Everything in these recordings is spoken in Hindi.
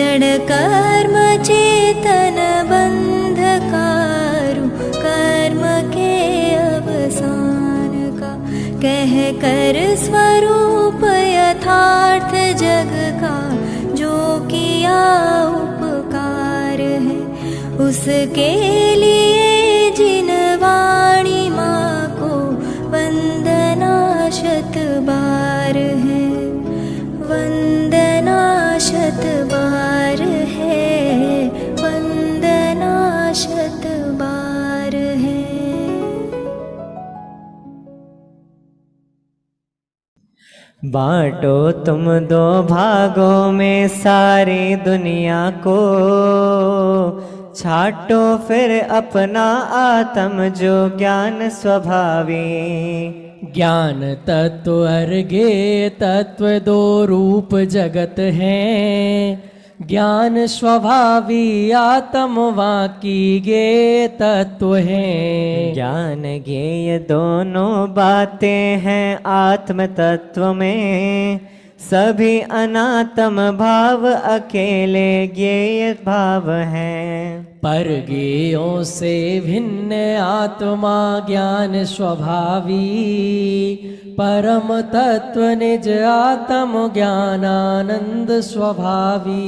जड़ कर्म चेतन बंधकारु कर्म के अवसान का, कह कर स्वरूप यथार्थ जग का जो किया उपकार है, उसके लिए जिन वाणी माँ को वंदना शत बार है, वंदना शत बार है, वंदना शत बार है। बांटो तुम दो भागों में सारी दुनिया को, छाटो फिर अपना आत्म जो ज्ञान स्वभावी। ज्ञान तत्व अर्घे तत्व दो रूप जगत हैं, ज्ञान स्वभावी आत्म वाकी गे तत्व हैं। ज्ञान ज्ञेय दोनों बातें हैं आत्म तत्व में, सभी अनात्म भाव अकेले ज्ञेय भाव हैं। पर ज्ञेयों से भिन्न आत्मा ज्ञान स्वभावी, परम तत्व निज आत्म ज्ञान आनंद स्वभावी।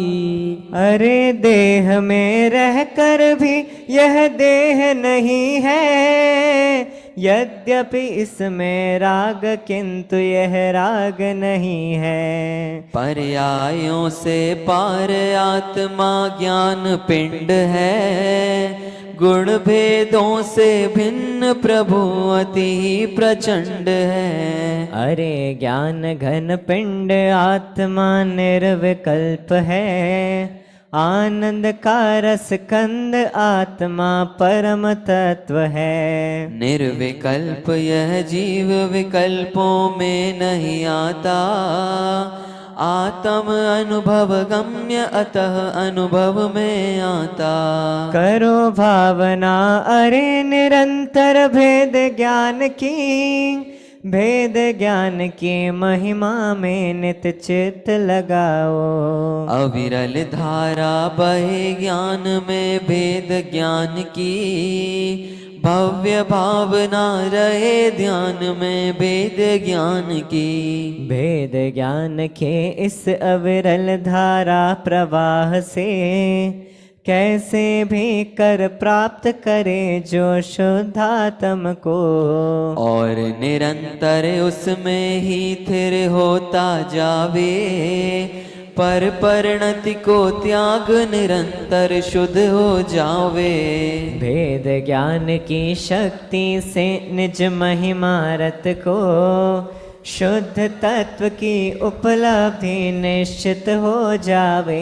अरे देह में रहकर भी यह देह नहीं है, यद्यपि इसमें राग किंतु यह राग नहीं है। पर्यायों से पार आत्मा ज्ञान पिंड है, गुण भेदों से भिन्न प्रभु अति प्रचंड है। अरे ज्ञान घन पिंड आत्मा निर्विकल्प है, आनंद का रस कंद आत्मा परम तत्व है। निर्विकल्प यह जीव विकल्पों में नहीं आता, आत्म अनुभव गम्य अतः अनुभव में आता। करो भावना अरे निरंतर भेद ज्ञान की, भेद ज्ञान की महिमा में नित चित्त लगाओ। अविरल धारा बहे ज्ञान में भेद ज्ञान की, भव्य भावना रहे ध्यान में भेद ज्ञान की। भेद ज्ञान के इस अविरल धारा प्रवाह से, कैसे भी कर प्राप्त करे जो शुद्धात्म को। और निरंतर उसमें ही थिर होता जावे, पर परिणति को त्याग निरंतर शुद्ध हो जावे। भेद ज्ञान की शक्ति से निज महिमा रत को, शुद्ध तत्व की उपलब्धि निश्चित हो जावे।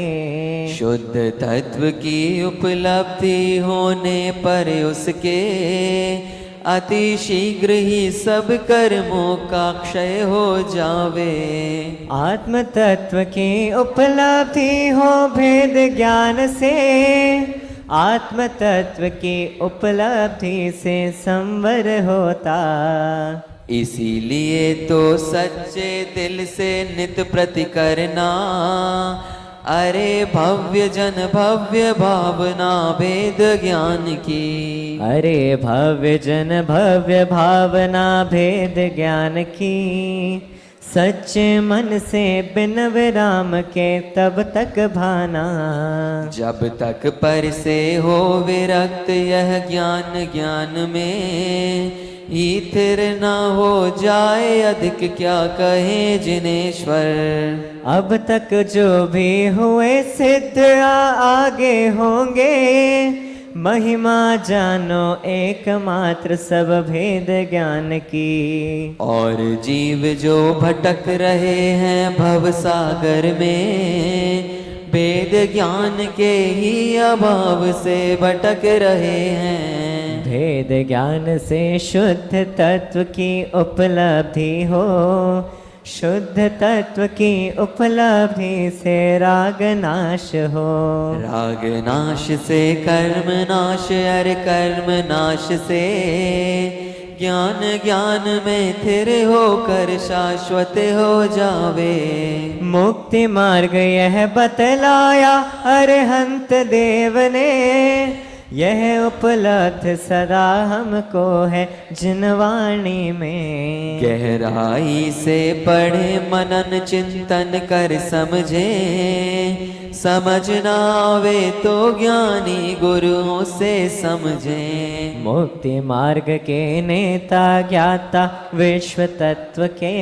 शुद्ध तत्व की उपलब्धि होने पर उसके, अति शीघ्र ही सब कर्मों का क्षय हो जावे। आत्म तत्व की उपलब्धि हो भेद ज्ञान से, आत्म तत्व की उपलब्धि से संवर होता। इसीलिए तो सच्चे दिल से नित प्रति करना, अरे भव्य जन भव्य भावना भेद ज्ञान की। अरे भव्य जन भव्य भावना भेद ज्ञान की, सच्चे मन से बिन विराम के तब तक भाना। जब तक पर से हो विरक्त यह ज्ञान ज्ञान में, ईथिर न हो जाए अधिक क्या कहे जिनेश्वर। अब तक जो भी हुए सिद्ध आगे होंगे, महिमा जानो एकमात्र सब भेद ज्ञान की। और जीव जो भटक रहे हैं भव सागर में, भेद ज्ञान के ही अभाव से भटक रहे हैं। भेद ज्ञान से शुद्ध तत्व की उपलब्धि हो, शुद्ध तत्व की उपलब्धि से राग नाश हो। राग नाश से कर्म नाश, अरे कर्म नाश से ज्ञान ज्ञान में थिर होकर शाश्वत हो जावे। मुक्ति मार्ग यह बतलाया अरहंत देव ने, यह उपलब्ध सदा हमको है जिनवाणी में। गहराई से पढ़े मनन चिंतन कर समझे, समझ ना आवे तो ज्ञानी गुरुओं से समझे। मुक्ति मार्ग के नेता ज्ञाता विश्व तत्व के,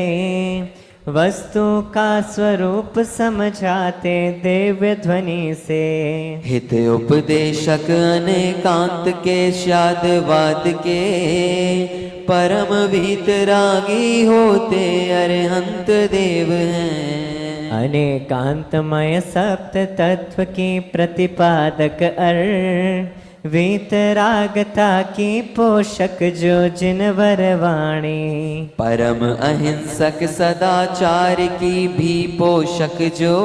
वस्तु का स्वरूप समझाते दिव्य ध्वनि से। हित उपदेशक अनेकांत के शादवाद के, परम वीतरागी होते अरहंत देव हैं। अनेकांतमय सप्त तत्व की प्रतिपादक वीतरागता की पोषक जो जिनवर वाणी। परम अहिंसक सदाचार की भी पोषक जो,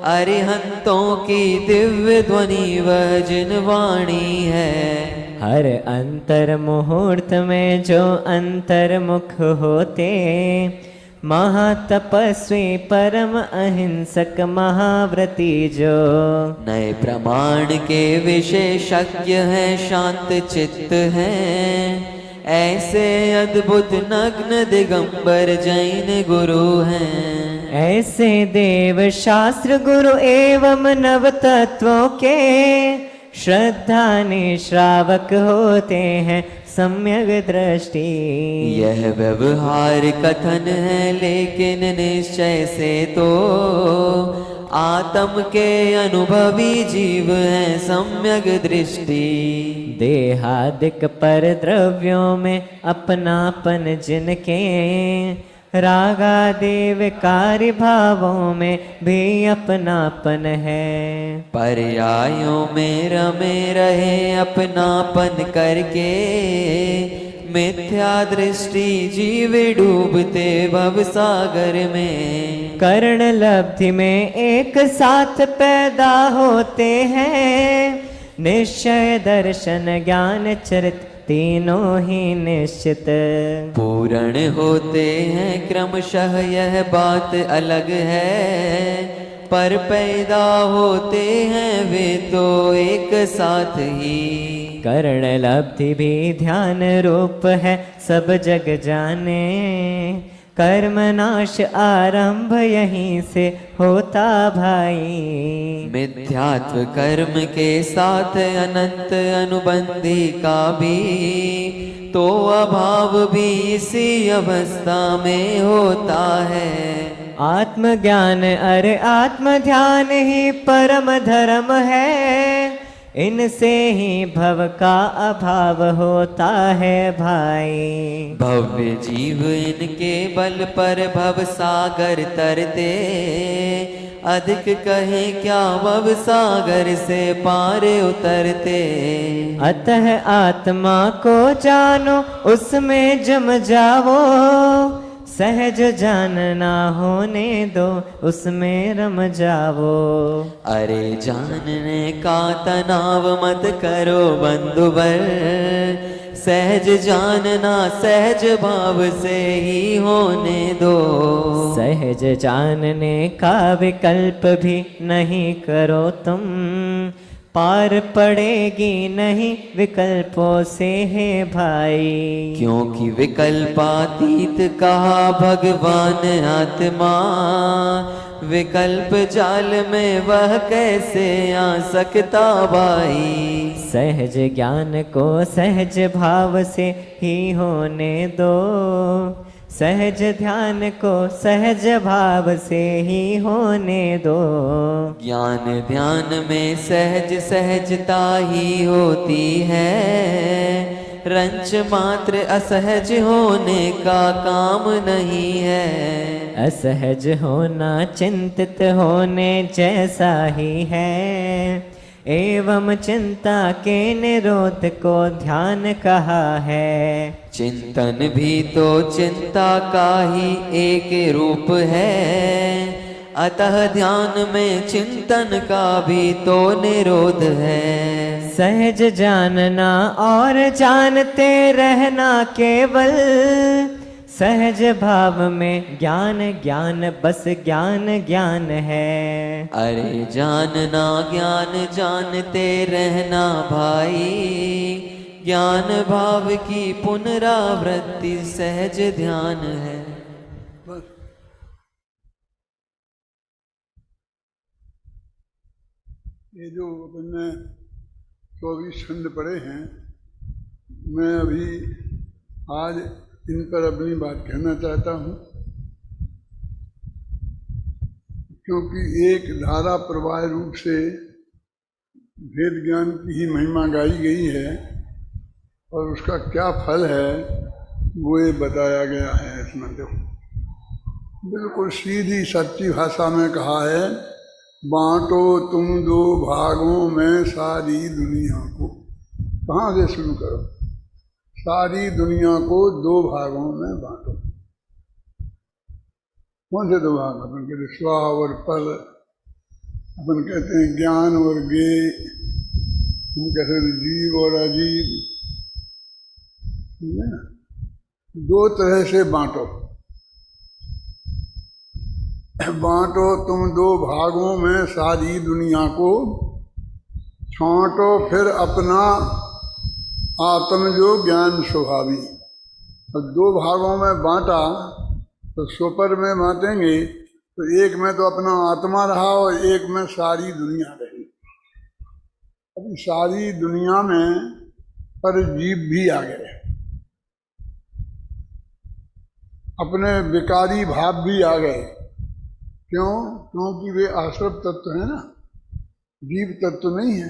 अरिहंतों की दिव्य ध्वनि वह जिनवाणी है। हर अंतर मुहूर्त में जो अंतर्मुख होते, महातपस्वी परम अहिंसक महाव्रती जो। नए प्रमाण के विशेषज्ञ हैं, शांत चित्त हैं, ऐसे अद्भुत नग्न दिगंबर जैन गुरु हैं। ऐसे देव शास्त्र गुरु एवं नव तत्वों के, श्रद्धा निश्रावक होते हैं सम्यक दृष्टि। यह व्यवहार कथन है लेकिन निश्चय से तो, आत्म के अनुभवी जीव है सम्यक दृष्टि। देहादिक पर द्रव्यों में अपनापन जिनके, रागादि विकारी भावों में भी अपनापन है। पर्यायों में रमे रहे अपनापन करके, मिथ्या दृष्टि जीव डूबते भव सागर में। कर्ण लब्धि में एक साथ पैदा होते हैं, निश्चय दर्शन ज्ञान चरित तीनों ही निश्चित। पूर्ण होते हैं क्रमशः यह बात अलग है, पर पैदा होते हैं वे तो एक साथ ही। कर्ण लब्धि भी ध्यान रूप है सब जग जाने, कर्म नाश आरंभ यहीं से होता भाई। मिथ्यात्व कर्म के साथ अनंत अनुबंधी का भी, तो अभाव भी इसी अवस्था में होता है। आत्मज्ञान अरे आत्म ध्यान ही परम धर्म है, इनसे ही भव का अभाव होता है भाई। भव्य जीव इनके बल पर भव सागर तरते, अधिक कहें क्या भव सागर से पार उतरते। अतः आत्मा को जानो उसमें जम जाओ, सहज जानना होने दो उसमें रम जाओ। अरे जानने का तनाव मत करो बंधुवर, सहज जानना सहज भाव से ही होने दो। सहज जानने का विकल्प भी नहीं करो तुम, पार पड़ेगी नहीं विकल्पों से है भाई। क्योंकि विकल्पातीत कहा भगवान आत्मा, विकल्प जाल में वह कैसे आ सकता भाई। सहज ज्ञान को सहज भाव से ही होने दो, सहज ध्यान को सहज भाव से ही होने दो। ज्ञान ध्यान में सहज सहजता ही होती है, रंच मात्र असहज होने का काम नहीं है। असहज होना चिंतित होने जैसा ही है, एवं चिंता के निरोध को ध्यान कहा है। चिंतन भी तो चिंता का ही एक रूप है, अतः ध्यान में चिंतन का भी तो निरोध है। सहज जानना और जानते रहना केवल, सहज भाव में ज्ञान ज्ञान बस ज्ञान ज्ञान है। अरे जानना ज्ञान जानते रहना भाई, ज्ञान भाव की पुनरावृत्ति सहज ध्यान है। ये जो अपने 24 खंड पढ़े हैं, मैं अभी आज इन पर अपनी बात कहना चाहता हूँ, क्योंकि एक धारा प्रवाह रूप से वेद ज्ञान की ही महिमा गाई गई है और उसका क्या फल है वो ये बताया गया है। इसमें देखो बिल्कुल सीधी सच्ची भाषा में कहा है, बांटो तुम दो भागों में सारी दुनिया को। कहाँ से शुरू करो? सारी दुनिया को दो भागों में बांटो। कौन से दो भाग? अपन कहते स्व और पर, अपन कहते हैं ज्ञान और ज्ञेय, हम कहते हैं जीव और अजीव। ठीक है ना? दो तरह से बांटो। बांटो तुम दो भागों में सारी दुनिया को, छांटो फिर अपना आत्म जो ज्ञान स्वभावी। और दो भागों में बांटा तो स्वपर में बांटेंगे तो एक में तो अपना आत्मा रहा और एक में सारी दुनिया रही। अभी सारी दुनिया में पर जीव भी आ गए, अपने विकारी भाव भी आ गए। क्यों? क्योंकि वे आश्रव तत्व है ना, जीव तत्व नहीं है।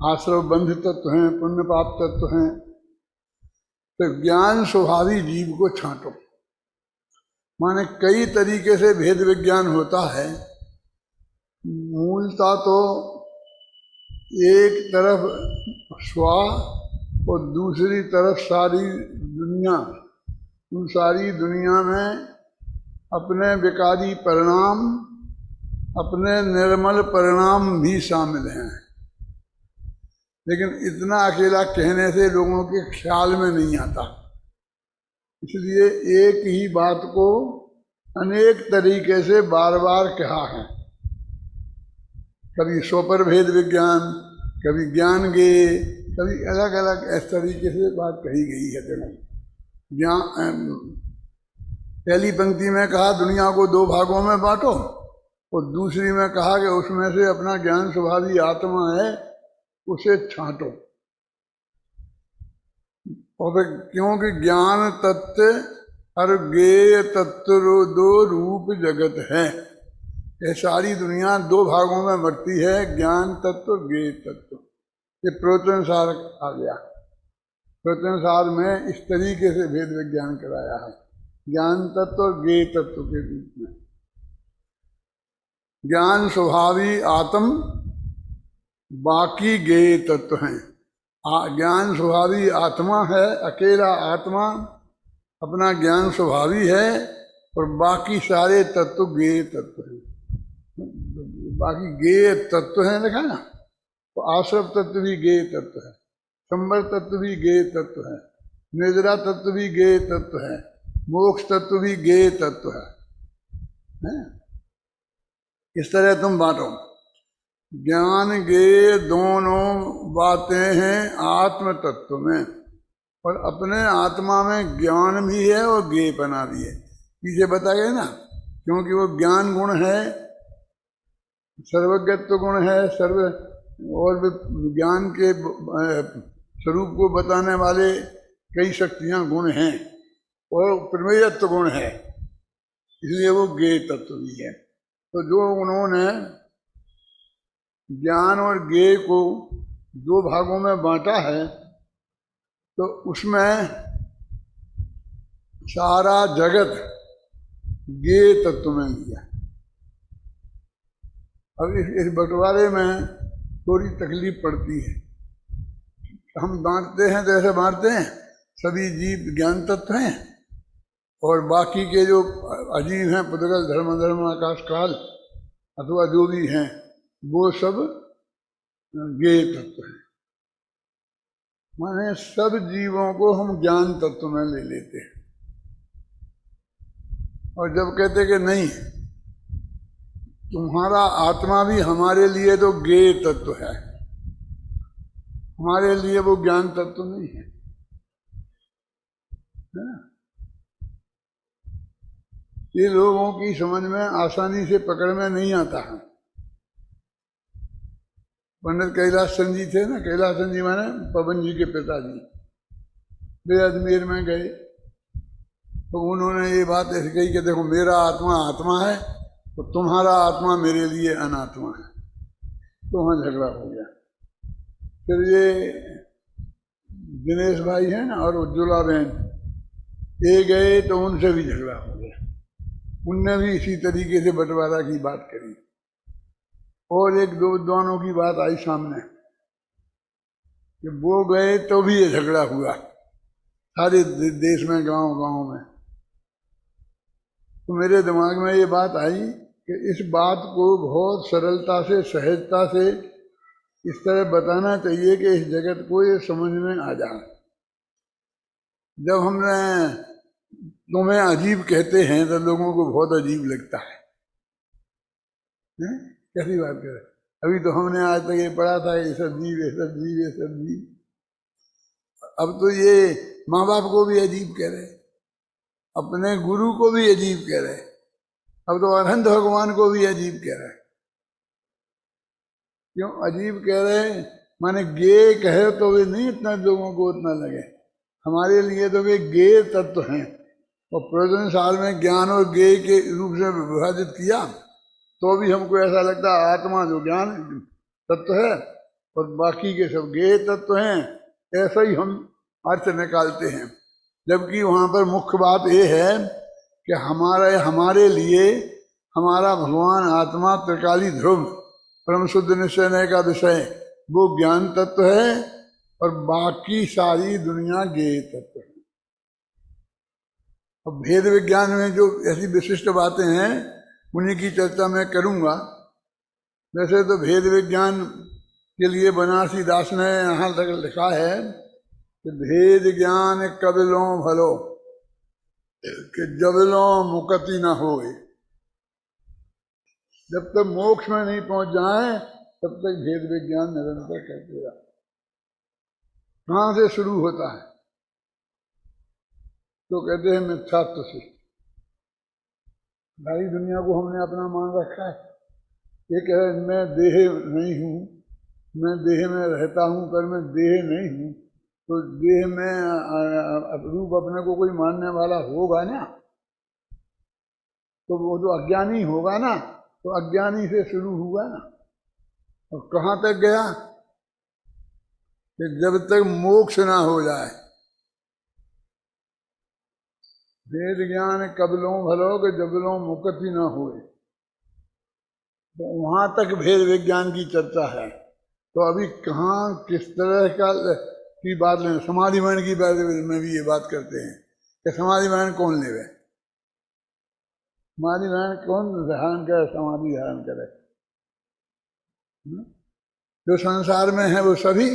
आश्रव बंध तत्व हैं, पुण्य पाप तत्व हैं। तो ज्ञान स्वभावी जीव को छांटो। माने कई तरीके से भेद विज्ञान होता है। मूलता तो एक तरफ स्व और दूसरी तरफ सारी दुनिया, उन सारी दुनिया में अपने विकारी परिणाम, अपने निर्मल परिणाम भी शामिल हैं। लेकिन इतना अकेला कहने से लोगों के ख्याल में नहीं आता, इसलिए एक ही बात को अनेक तरीके से बार बार कहा है। कभी स्वपर भेद विज्ञान, कभी ज्ञान ज्ञेय, कभी अलग अलग इस तरीके से बात कही गई है। ज्ञान पहली पंक्ति में कहा दुनिया को दो भागों में बांटो, और दूसरी में कहा कि उसमें से अपना ज्ञान स्वभावी आत्मा है उसे छांटो। और फिर क्योंकि ज्ञान तत्व और ज्ञेय तत्व दो रूप जगत है। ये सारी दुनिया दो भागों में बढ़ती है, ज्ञान तत्व ज्ञेय तत्व। ये प्रवचनसार आ गया। प्रवचनसार में इस तरीके से भेद विज्ञान कराया है, ज्ञान तत्व और ज्ञेय तत्व के रूप में। ज्ञान स्वभावी आत्म, बाकी ज्ञेय तत्व हैं। ज्ञान स्वभावी आत्मा है, अकेला आत्मा अपना ज्ञान स्वभावी है, और बाकी सारे तत्व ज्ञेय तत्व हैं। बाकी ज्ञेय तत्व हैं, देखा ना? तो आश्रव तत्व भी ज्ञेय तत्व है, संबर तत्व भी ज्ञेय तत्व है, निद्रा तत्व भी ज्ञेय तत्व है, मोक्ष तत्व भी ज्ञेय तत्व है। इस तरह तुम बांटो। ज्ञान ज्ञेय दोनों बातें हैं आत्म तत्व में, और अपने आत्मा में ज्ञान भी है और ज्ञेयपना भी है। पीछे बताया ना, क्योंकि वो ज्ञान गुण है, सर्वज्ञत्व गुण है, सर्व और ज्ञान के स्वरूप को बताने वाले कई शक्तियां गुण हैं, और प्रमेयत्व गुण है, इसलिए वो ज्ञेय तत्व भी है। तो जो उन्होंने ज्ञान और ज्ञेय को दो भागों में बांटा है, तो उसमें सारा जगत ज्ञेय तत्व में लिया। अब इस बंटवारे में थोड़ी तकलीफ पड़ती है। हम बांटते हैं तो ऐसे बांटते हैं, सभी जीव ज्ञान तत्व हैं और बाकी के जो अजीब हैं, पुद्गल, धर्म, आकाश काल अथवा जो भी हैं वो सब ज्ञेय तत्व है। माने सब जीवों को हम ज्ञान तत्व में ले लेते हैं, और जब कहते कि नहीं, तुम्हारा आत्मा भी हमारे लिए तो ज्ञेय तत्व है, हमारे लिए वो ज्ञान तत्व नहीं है, है ना? ये लोगों की समझ में आसानी से पकड़ में नहीं आता है। पंडित कैलाश चंद जी थे ना, कैलाश चंद जी माने पवन जी के पिताजी, वे अजमेर में गए तो उन्होंने ये बात ऐसी कही कि देखो मेरा आत्मा आत्मा है तो तुम्हारा आत्मा मेरे लिए अनात्मा है। तो वहाँ झगड़ा हो गया। फिर ये दिनेश भाई हैं ना और उज्ज्वला बहन, ये गए तो उनसे भी झगड़ा हो गया। उनने भी इसी तरीके से बंटवारा की बात करी, और एक दो दोनों की बात आई सामने कि वो गए तो भी ये झगड़ा हुआ सारे देश में, गांव गांव में। तो मेरे दिमाग में ये बात आई कि इस बात को बहुत सरलता से, सहजता से इस तरह बताना चाहिए कि इस जगत को ये समझ में आ जाए। जब हमने तुम्हें अजीब कहते हैं तो लोगों को बहुत अजीब लगता है, कैसी बात कर? अभी तो हमने आज तक ये पढ़ा था, ये सब जीव, ये सब जीव, ये सब जीव। अब तो ये माँ बाप को भी अजीब कह रहे, अपने गुरु को भी अजीब कह रहे, अब तो अनंत भगवान को भी अजीब कह रहे। क्यों अजीब कह रहे? माने गे कहे तो वे नहीं इतना लोगों को उतना लगे, हमारे लिए तो वे गे तत्व हैं। और प्रयोजन साल में ज्ञान और गे के रूप से विभाजित किया तो भी हमको ऐसा लगता है आत्मा जो ज्ञान तत्व है और बाकी के सब गे तत्व हैं, ऐसा ही हम अर्थ निकालते हैं। जबकि वहाँ पर मुख्य बात ये है कि हमारे लिए हमारा भगवान आत्मा त्रिकाली ध्रुव परम शुद्ध निश्चय का विषय वो ज्ञान तत्व है, और बाकी सारी दुनिया ज्ञेय तत्व है। अब भेद विज्ञान में जो ऐसी विशिष्ट बातें हैं उन्हीं की चर्चा मैं करूँगा। वैसे तो भेद विज्ञान के लिए बनारसी दास ने यहाँ तक लिखा है कि भेद ज्ञान कबिलों भलो कि जबलों मुकति न होए। जब तक मोक्ष में नहीं पहुंच जाए तब तक भेद विज्ञान निरंतर करते रहा। कहाँ से शुरू होता है? तो कहते हैं मिथ्यात्व से। सारी दुनिया को हमने अपना मान रखा है। ये कह रहे मैं देह नहीं हूँ, मैं देह में रहता हूँ, पर मैं देह नहीं हूँ। तो देह में रूप अपने को कोई मानने वाला होगा ना, तो वो जो अज्ञानी होगा ना, तो अज्ञानी से शुरू हुआ ना, और कहाँ तक गया कि जब तक मोक्ष ना हो जाए। वेद ज्ञान कबलों भलो के जबलों मुक्ति न होए, तो वहां तक भेद विज्ञान की चर्चा है। तो अभी कहाँ किस तरह की बात लें? समाधि मान की बात में भी ये बात करते हैं कि समाधि मान कौन लेवे, समाधि मान कौन ध्यान करे, समाधि ध्यान करे। जो संसार में है वो सभी।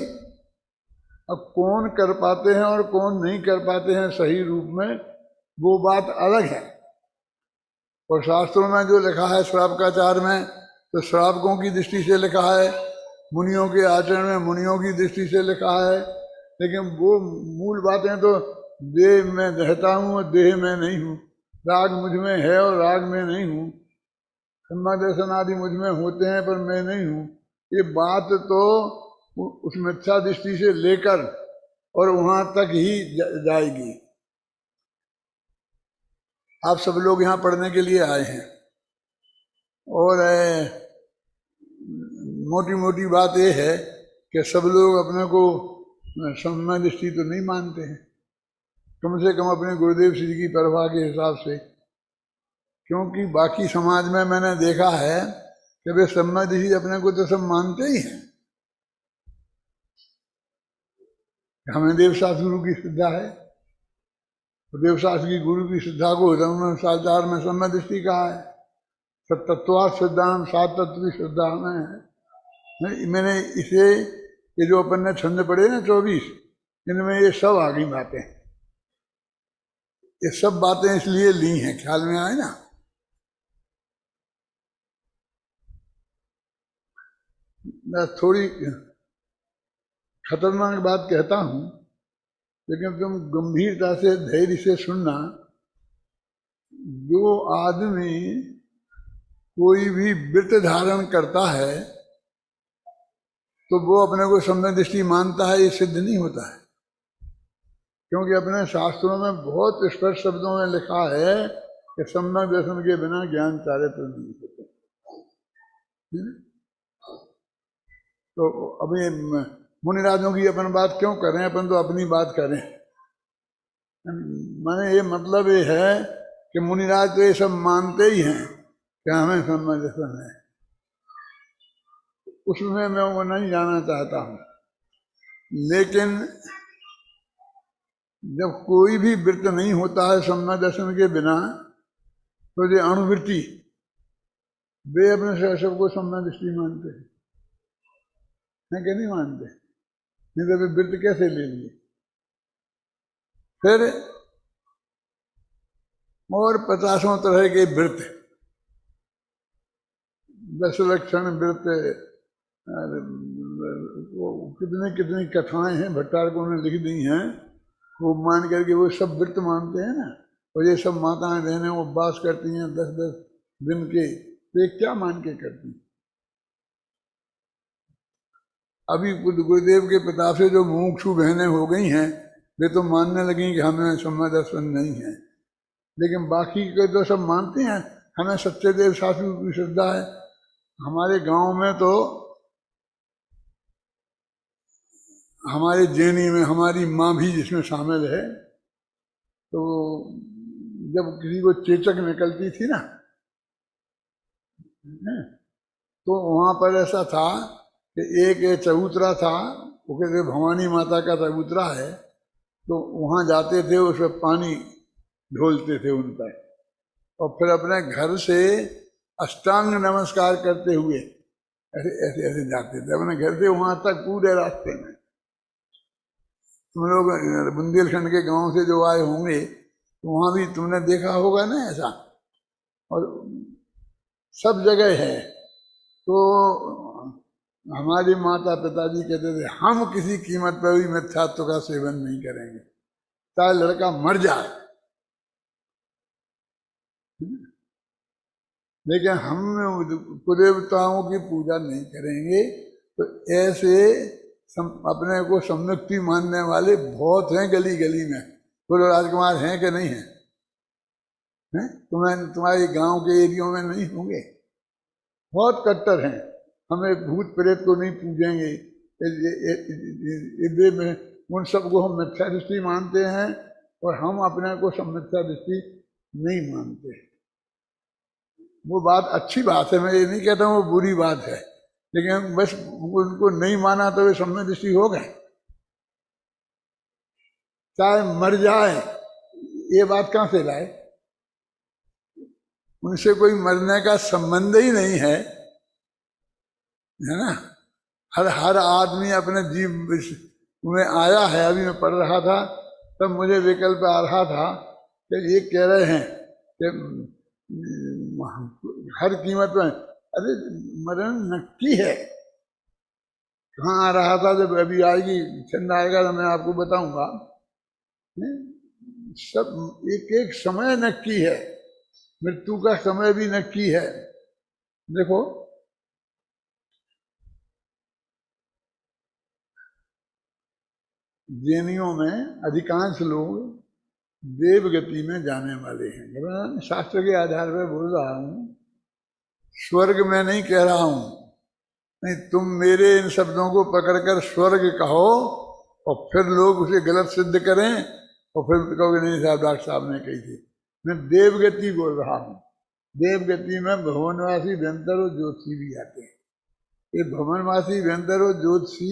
अब कौन कर पाते हैं और कौन नहीं कर पाते हैं सही रूप में, वो बात अलग है। और शास्त्रों में जो लिखा है श्रावकाचार में, तो श्रावकों की दृष्टि से लिखा है, मुनियों के आचरण में मुनियों की दृष्टि से लिखा है। लेकिन वो मूल बातें तो देह में रहता हूँ और देह में नहीं हूँ, राग मुझ में है और राग में नहीं हूँ, सम्मा दर्शन आदि मुझ में होते हैं पर मैं नहीं हूँ। ये बात तो उस मिथ्या दृष्टि से लेकर और वहाँ तक ही जाएगी। आप सब लोग यहाँ पढ़ने के लिए आए हैं, और मोटी मोटी बात यह है कि सब लोग अपने को सम्य दृष्टि तो नहीं मानते हैं, कम से कम अपने गुरुदेव श्री की परवाह के हिसाब से। क्योंकि बाकी समाज में मैंने देखा है कि वे सम्य दृष्टि अपने को तो सब मानते ही हैं। हमें देवशास्त्र गुरु की श्रद्धा है, देवशास्त्र की गुरु की श्रद्धा को धर्मशास्त्र में सम्य दृष्टि कहा है। तत्वार्थ श्रद्धा, सात तत्व की श्रद्धा में है। मैंने इसे, ये जो अपन ने छंद पढ़े ना 24, इनमें ये सब आ गई बातें। ये सब बातें इसलिए ली हैं, ख्याल में आए ना। मैं थोड़ी खतरनाक बात कहता हूं, लेकिन तुम गंभीरता से धैर्य से सुनना। जो आदमी कोई भी व्रत धारण करता है तो वो अपने को सम्यक दृष्टि मानता है, ये सिद्ध नहीं होता है। क्योंकि अपने शास्त्रों में बहुत स्पष्ट शब्दों में लिखा है कि सम्यक दर्शन के बिना ज्ञान चारित्र नहीं होते। तो अभी मुनिराजों की अपन बात क्यों कर रहे हैं, अपन तो अपनी बात करें। माने ये मतलब ये है कि मुनिराज तो ये सब मानते ही हैं कि हमें सम्यक दर्शन है, उसमें मैं वो नहीं जाना चाहता हूं। लेकिन जब कोई भी व्रत नहीं होता है सम्यक दर्शन के बिना, तो ये अणुवृत्ति वे अपने से सबको सम्यक दृष्टि मानते हैं कि नहीं मानते? नहीं तो वे व्रत कैसे ले लिए? फिर और 50 तरह के व्रत, 10 लक्षण व्रत, कितनी कितनी कथाएं हैं भट्टारकों ने लिख दी हैं, वो मान करके वो सब व्रत मानते हैं ना। और ये सब माताएं बहनें उपवास करती हैं 10-10 दिन के, तो क्या मान के करती हैं? अभी गुरुदेव के प्रताप से जो मुमुक्षु बहनें हो गई हैं, वे तो मानने लगी कि हमें सम्यक दर्शन नहीं है। लेकिन बाकी के तो सब मानते हैं, हमें सच्चे देव शास्त्री की श्रद्धा है। हमारे गांव में तो, हमारे जैनी में हमारी माँ भी जिसमें शामिल है, तो जब किसी को चेचक निकलती थी ना, तो वहां पर ऐसा था कि एक चबूतरा था, वो कहते भवानी माता का चबूतरा है, तो वहां जाते थे, उसमें पानी ढोलते थे उन पर, और फिर अपने घर से अष्टांग नमस्कार करते हुए ऐसे ऐसे ऐसे जाते थे अपने घर से वहां तक, पूरे रास्ते में। तुम लोग बुंदेलखंड के गांव से जो आए होंगे तो वहां भी तुमने देखा होगा ना ऐसा, और सब जगह है। तो हमारे माता पिताजी कहते थे हम किसी कीमत पर भी मिथ्यात्व का सेवन नहीं करेंगे, चाहे लड़का मर जाए, लेकिन हम कुदेवताओं की पूजा नहीं करेंगे। तो ऐसे अपने को सम्यक्ति मानने वाले बहुत हैं गली गली में। बोलो राजकुमार हैं कि नहीं हैं? तुम्हारे गांव के एरियो में नहीं होंगे? बहुत कट्टर हैं, हमें भूत प्रेत को नहीं पूजेंगे, में उन सबको हम मिथ्या दृष्टि मानते हैं, और हम अपने को सब मिथ्या दृष्टि नहीं मानते। वो बात अच्छी बात है, मैं ये नहीं कहता हूँ वो बुरी बात है, लेकिन बस उनको नहीं माना तो वे सम्यक दृष्टि हो गए, चाहे मर जाए। ये बात कहाँ से लाए? उनसे कोई मरने का संबंध ही नहीं है, है ना। हर आदमी अपने जीव में आया है। अभी मैं पढ़ रहा था तब मुझे विकल्प आ रहा था कि ये कह रहे हैं कि हर कीमत में, अरे मरण नक्की है। कहाँ आ रहा था? जब अभी आएगी छंद आएगा तो मैं आपको बताऊंगा। सब एक एक समय नक्की है, मृत्यु का समय भी नक्की है। देखो जैनियों में अधिकांश लोग देवगति में जाने वाले हैं। जब मैं शास्त्र के आधार पर बोल रहा हूं, स्वर्ग में नहीं कह रहा हूं। नहीं, तुम मेरे इन शब्दों को पकड़कर स्वर्ग कहो और फिर लोग उसे गलत सिद्ध करें और फिर कहोगे नहीं साहब डॉक्टर साहब ने कही थी। मैं देवगति बोल रहा हूं। देवगति में भवनवासी व्यंतर और ज्योतिषी भी आते हैं। ये भवनवासी व्यंतर और ज्योतिषी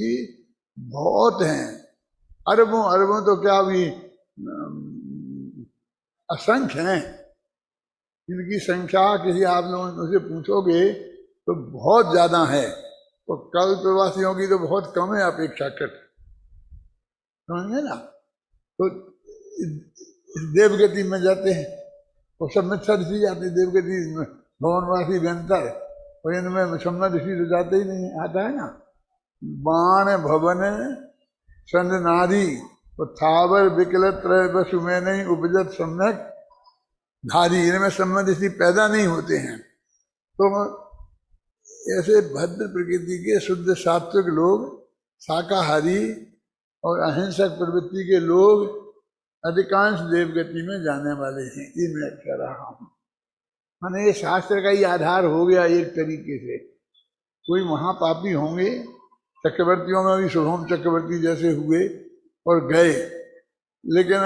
बहुत हैं, अरबों अरबों तो क्या भी असंख्य हैं। इनकी संख्या किसी आप लोगों से पूछोगे तो बहुत ज्यादा है। तो कल्पवासियों की तो बहुत कम है अपेक्षाकृत, समझे ना। तो देवगति में जाते हैं, वो सब में ऋषि जाते, देवगति भवनवासी व्यंतर, और इनमें सम्मत ऋषि तो जाते ही नहीं, आता है ना। बाण भवन संद नारी तो थावर विकल त्रय बसु में नहीं उपजत सम्यक धारी, इनमें सम्मत ऋषि पैदा नहीं होते हैं। तो ऐसे भद्र प्रकृति के शुद्ध सात्विक लोग, शाकाहारी और अहिंसक प्रवृत्ति के लोग अधिकांश देवगति में जाने वाले हैं, ये मैं कह रहा हूँ। माने ये शास्त्र का ही आधार हो गया एक तरीके से। कोई महापापी होंगे, चक्रवर्तियों में भी शुभम चक्रवर्ती जैसे हुए और गए, लेकिन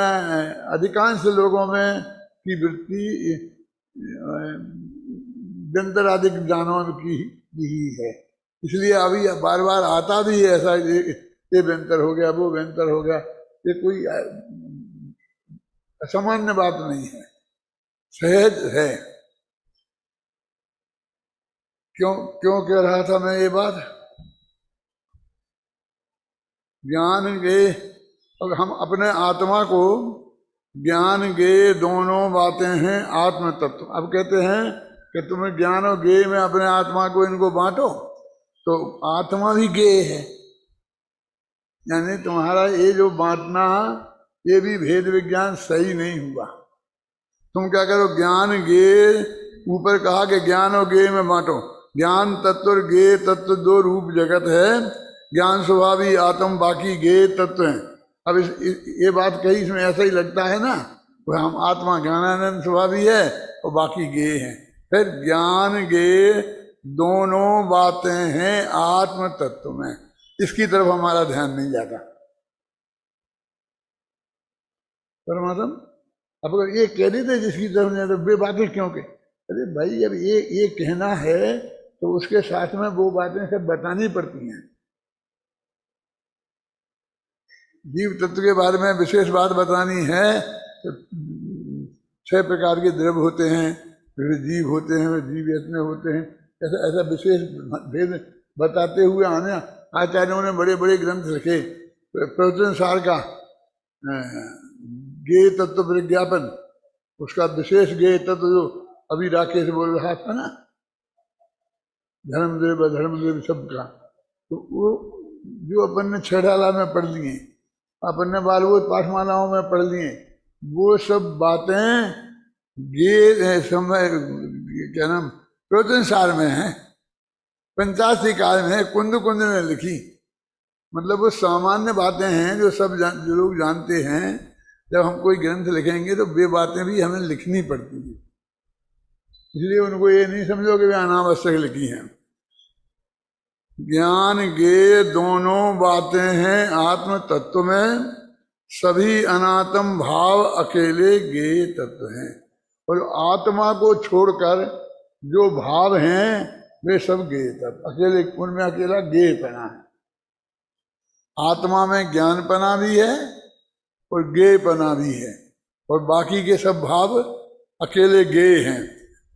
अधिकांश लोगों में की वृत्ति व्यंतरादिक जानवर की ही है। इसलिए अभी बार बार आता भी है ऐसा, ये व्यंतर हो गया, वो व्यंतर हो गया, ये कोई असामान्य बात नहीं है, सहज है। क्यों कह रहा था मैं ये बात? ज्ञान गे, और हम अपने आत्मा को ज्ञान गे दोनों बातें हैं आत्म तत्व। अब कहते हैं कि तुम्हें ज्ञान और गे में अपने आत्मा को इनको बांटो, तो आत्मा भी गे है, यानी तुम्हारा ये जो बांटना ये भी भेद विज्ञान सही नहीं हुआ। तुम क्या करो, ज्ञान गे, ऊपर कहा कि ज्ञान और गे में बांटो, ज्ञान तत्व और गे तत्व दो रूप जगत है, ज्ञान स्वभावी आत्म बाकी गे तत्व है। अब ये बात कही इसमें ऐसा ही लगता है ना, वो हम आत्मा ज्ञानानंद स्वभावी है और बाकी गे है। फिर ज्ञान गे दोनों बातें हैं आत्म तत्व में, इसकी तरफ हमारा ध्यान नहीं जाता। परमात्मा अब अगर ये कह रही थे जिसकी तरफ नहीं जाता, वे बातें क्यों कहे? अरे भाई जब ये कहना है तो उसके साथ में वो बातें सब बतानी पड़ती हैं। जीव तत्व के बारे में विशेष बात बतानी है तो 6 प्रकार के द्रव्य होते हैं, फिर जीव होते हैं, जीव इतने होते हैं, ऐसा ऐसा विशेष भेद बताते हुए आने आचार्यों ने बड़े बड़े ग्रंथ लिखे। प्रवचन सार का गे तत्व विज्ञापन, उसका विशेष गे तत्व जो अभी राकेश बोल रहा था ना, धर्मदेव अधर्मदेव सबका, तो वो जो अपन ने 6 डाला में पढ़ लिए, अपन ने बालबोध पाठमालाओं में पढ़ लिए, वो सब बातें गे समय क्या नाम प्रवचन सार में है, पंचाशी काल में है, कुंद कुंद में लिखी। मतलब वो सामान्य बातें हैं जो सब जो लोग जानते हैं। जब हम कोई ग्रंथ लिखेंगे तो वे बातें भी हमें लिखनी पड़ती हैं, इसलिए उनको ये नहीं समझो कि वे अनावश्यक लिखी हैं। ज्ञान गे दोनों बातें हैं आत्म तत्व में, सभी अनात्म भाव अकेले गे तत्व हैं। और आत्मा को छोड़कर जो भाव हैं वे सब गे तत्व, अकेले उनमें अकेला गेपना है। आत्मा में ज्ञानपना भी है और गेपना भी है, और बाकी के सब भाव अकेले गे हैं।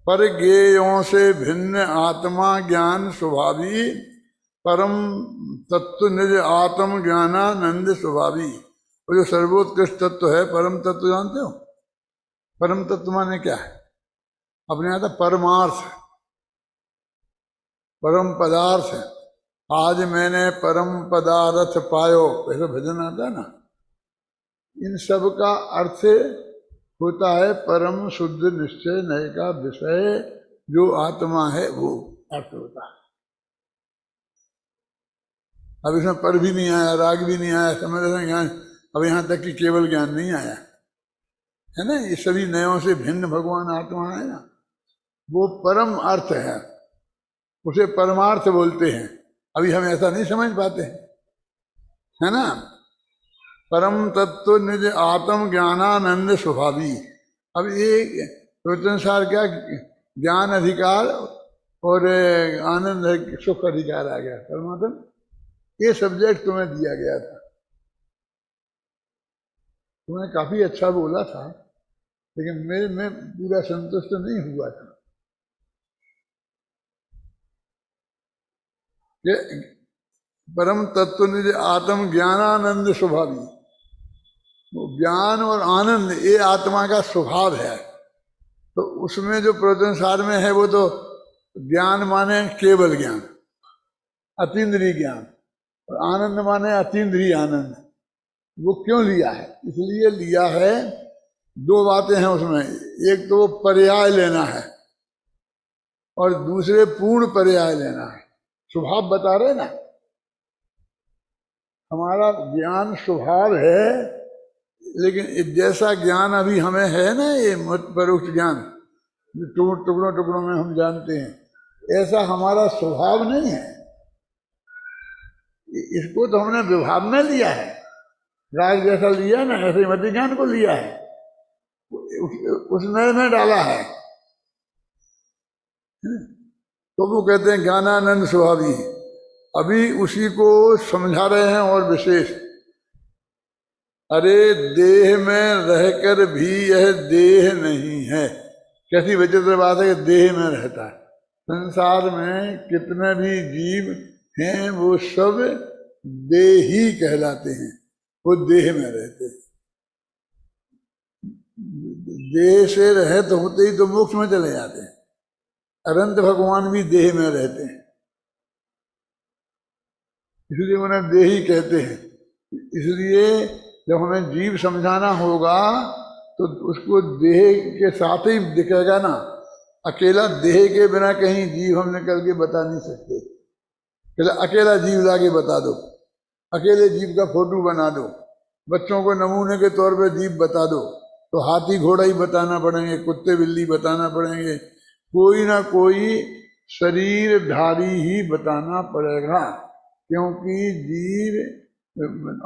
पर गेयों से भिन्न आत्मा ज्ञान स्वभावी, परम तत्व निज आत्म ज्ञानानंद स्वभावी। वो जो सर्वोत्कृष्ट तत्व है परम तत्व, जानते हो परम तत्व माने क्या है? अपने यहाँ था परमार्थ, परम पदार्थ। आज मैंने परम पदार्थ पायो, ऐसा भजन आता है ना। इन सब का अर्थ होता है परम शुद्ध निश्चय नय का विषय जो आत्मा है, वो अर्थ होता है। अब इसमें पर भी नहीं आया, राग भी नहीं आया, समझ रहे ज्ञान, अब यहाँ तक कि केवल ज्ञान नहीं आया है ना। ये सभी नयों से भिन्न भगवान आत्मा है ना, वो परम अर्थ है, उसे परमार्थ बोलते हैं। अभी हम ऐसा नहीं समझ पाते है ना। परम तत्व निज आत्म ज्ञानानंद स्वभावी। अब ये प्रवचनसार क्या, ज्ञान अधिकार और आनंद सुख अधिकार आ गया। परमात्मा ये सब्जेक्ट तुम्हें दिया गया था, तुमने काफी अच्छा बोला था, लेकिन मैं पूरा संतुष्ट नहीं हुआ था। ये परम तत्व निज आत्म ज्ञानानंद स्वभावी, वो ज्ञान और आनंद ये आत्मा का स्वभाव है। तो उसमें जो प्रवचन सार में है वो तो ज्ञान माने केवल ज्ञान, अतीन्द्रिय ज्ञान, और आनंद माने अतीन्द्रिय आनंद। वो क्यों लिया है? इसलिए लिया है, दो बातें हैं उसमें। एक तो वो पर्याय लेना है और दूसरे पूर्ण पर्याय लेना है। स्वभाव बता रहे ना, हमारा ज्ञान स्वभाव है, लेकिन जैसा ज्ञान अभी हमें है ना, ये परोक्ष ज्ञान टुकड़ों टुकड़ों में हम जानते हैं, ऐसा हमारा स्वभाव नहीं है। इसको तो हमने विभाग में लिया है, राग जैसा लिया ना, ऐसे मति ज्ञान को लिया है, उसने में डाला है। तो वो कहते हैं ज्ञानानंद स्वभावी। अभी उसी को समझा रहे हैं और विशेष। अरे देह में रहकर भी यह देह नहीं है। कैसी विचित्र बात है कि देह में रहता है। संसार में कितने भी जीव हैं वो सब देही कहलाते हैं, वो देह में रहते हैं। देह से रहित होते ही तो मोक्ष में चले जाते हैं। अनंत भगवान भी देह में रहते हैं, इसलिए उन्हें देही कहते हैं। इसलिए जब हमें जीव समझाना होगा तो उसको देह के साथ ही दिखेगा ना। अकेला देह के बिना कहीं जीव हम निकल के बता नहीं सकते। अकेला जीव लाके बता दो, अकेले जीव का फोटो बना दो, बच्चों को नमूने के तौर पे जीव बता दो, तो हाथी घोड़ा ही बताना पड़ेंगे, कुत्ते बिल्ली बताना पड़ेंगे, कोई ना कोई शरीरधारी ही बताना पड़ेगा। क्योंकि जीव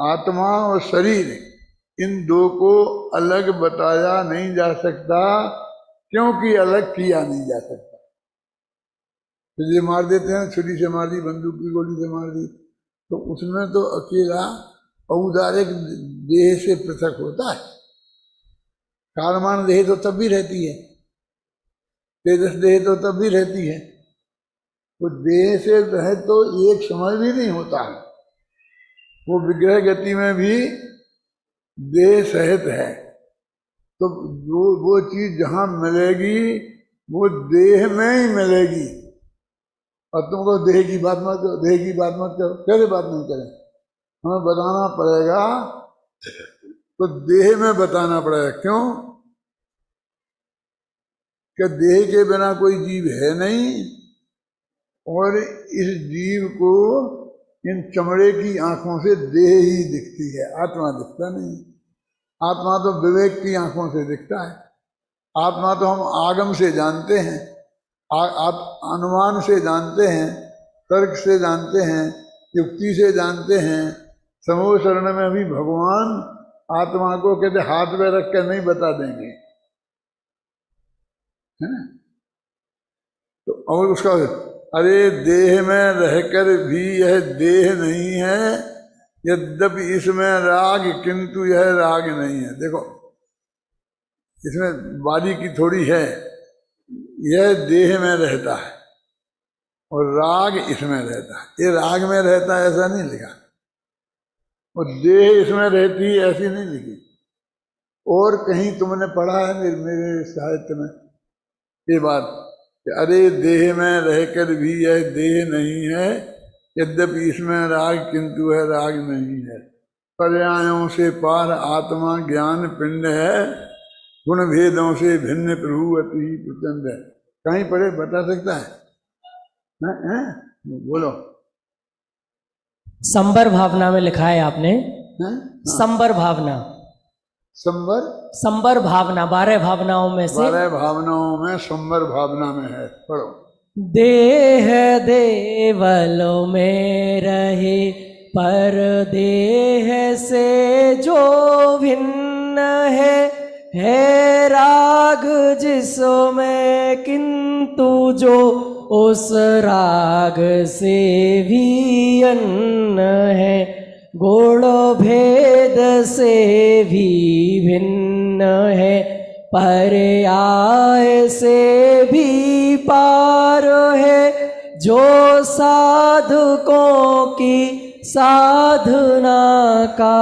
आत्मा और शरीर इन दो को अलग बताया नहीं जा सकता, क्योंकि अलग किया नहीं जा सकता। तो ये मार देते हैं, छुरी से मार दी, बंदूक की गोली से मार दी, तो उसमें तो अकेला औदारिक देह से पृथक होता है। कारमान देह तो तब भी रहती है, तेजस देह तो तब भी रहती है। वो देह से रहे तो एक समय भी नहीं होता है। वो विग्रह गति में भी देह सहित है। तो वो चीज जहां मिलेगी वो देह में ही मिलेगी। और तुमको देह की बात मत करो, देह की बात मत करो, कैसे बात नहीं करें? हमें बताना पड़ेगा, तो देह में बताना पड़ेगा। क्यों? कि देह के बिना कोई जीव है नहीं, और इस जीव को इन चमड़े की आंखों से देह ही दिखती है, आत्मा दिखता नहीं। आत्मा तो विवेक की आंखों से दिखता है। आत्मा तो हम आगम से जानते हैं, आप अनुमान से जानते हैं, तर्क से जानते हैं, युक्ति से जानते हैं। समूह शरण में भी भगवान आत्मा को कहते हाथ में रख कर नहीं बता देंगे, है ना? तो और उसका अरे देह में रहकर भी यह देह नहीं है, यद्यपि इसमें राग किंतु यह राग नहीं है। देखो इसमें बारी की थोड़ी है, यह देह में रहता है और राग इसमें रहता है। ये राग में रहता है ऐसा नहीं लिखा, और देह इसमें रहती है ऐसी नहीं लिखी। और कहीं तुमने पढ़ा है मेरे साहित्य में ये बात कि अरे देह में रहकर भी यह देह नहीं है, यद्यपि इसमें राग किंतु है राग नहीं है। पर्यायों से पार आत्मा ज्ञान पिंड है, गुण भेदों से भिन्न प्रभु अति प्रचंड है। कहीं पढ़े बता सकता है? बोलो। संबर भावना में लिखा है आपने। संबर भावना, संबर भावना 12 भावनाओं में से 12 भावनाओं में संबर भावना में है। पढ़ो। देह देवलों में रहे पर देह से जो भिन्न है राग जिसमें किंतु जो उस राग से भी अन्न है, गुण भेद से भी भिन्न है, पर्याय से भी पार है, जो साधुकों की साधना का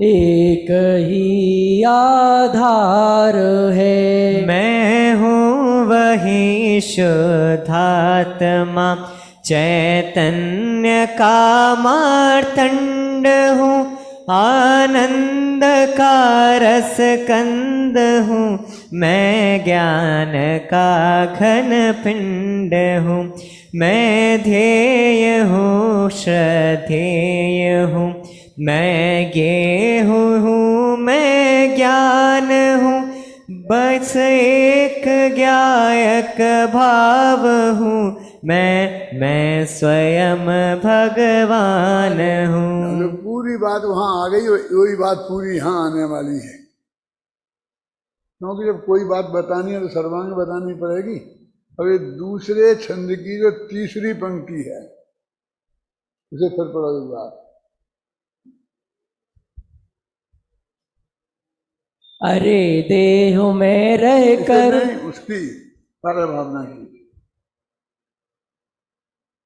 एक ही आधार है। मैं हूँ वही शुद्धात्मा चैतन्य का मार्तंड हूँ, आनंद का रस कंद हूँ, मैं ज्ञान का घन पिंड हूँ, मैं ध्येय हूँ श्रद्धेय हूँ, मैं ज्ञेय हूँ, मैं ज्ञान हूँ, बस एक ज्ञायक भाव हूँ, मैं स्वयं भगवान हूँ। तो पूरी बात वहां आ गई, वही बात पूरी यहाँ आने वाली है। क्योंकि जब कोई बात बतानी है तो सर्वांग बतानी पड़ेगी। अब ये दूसरे छंद की जो तीसरी पंक्ति है उसे फिर पढ़ो एक बार। अरे देह में रहकर, उसकी सारा भावना की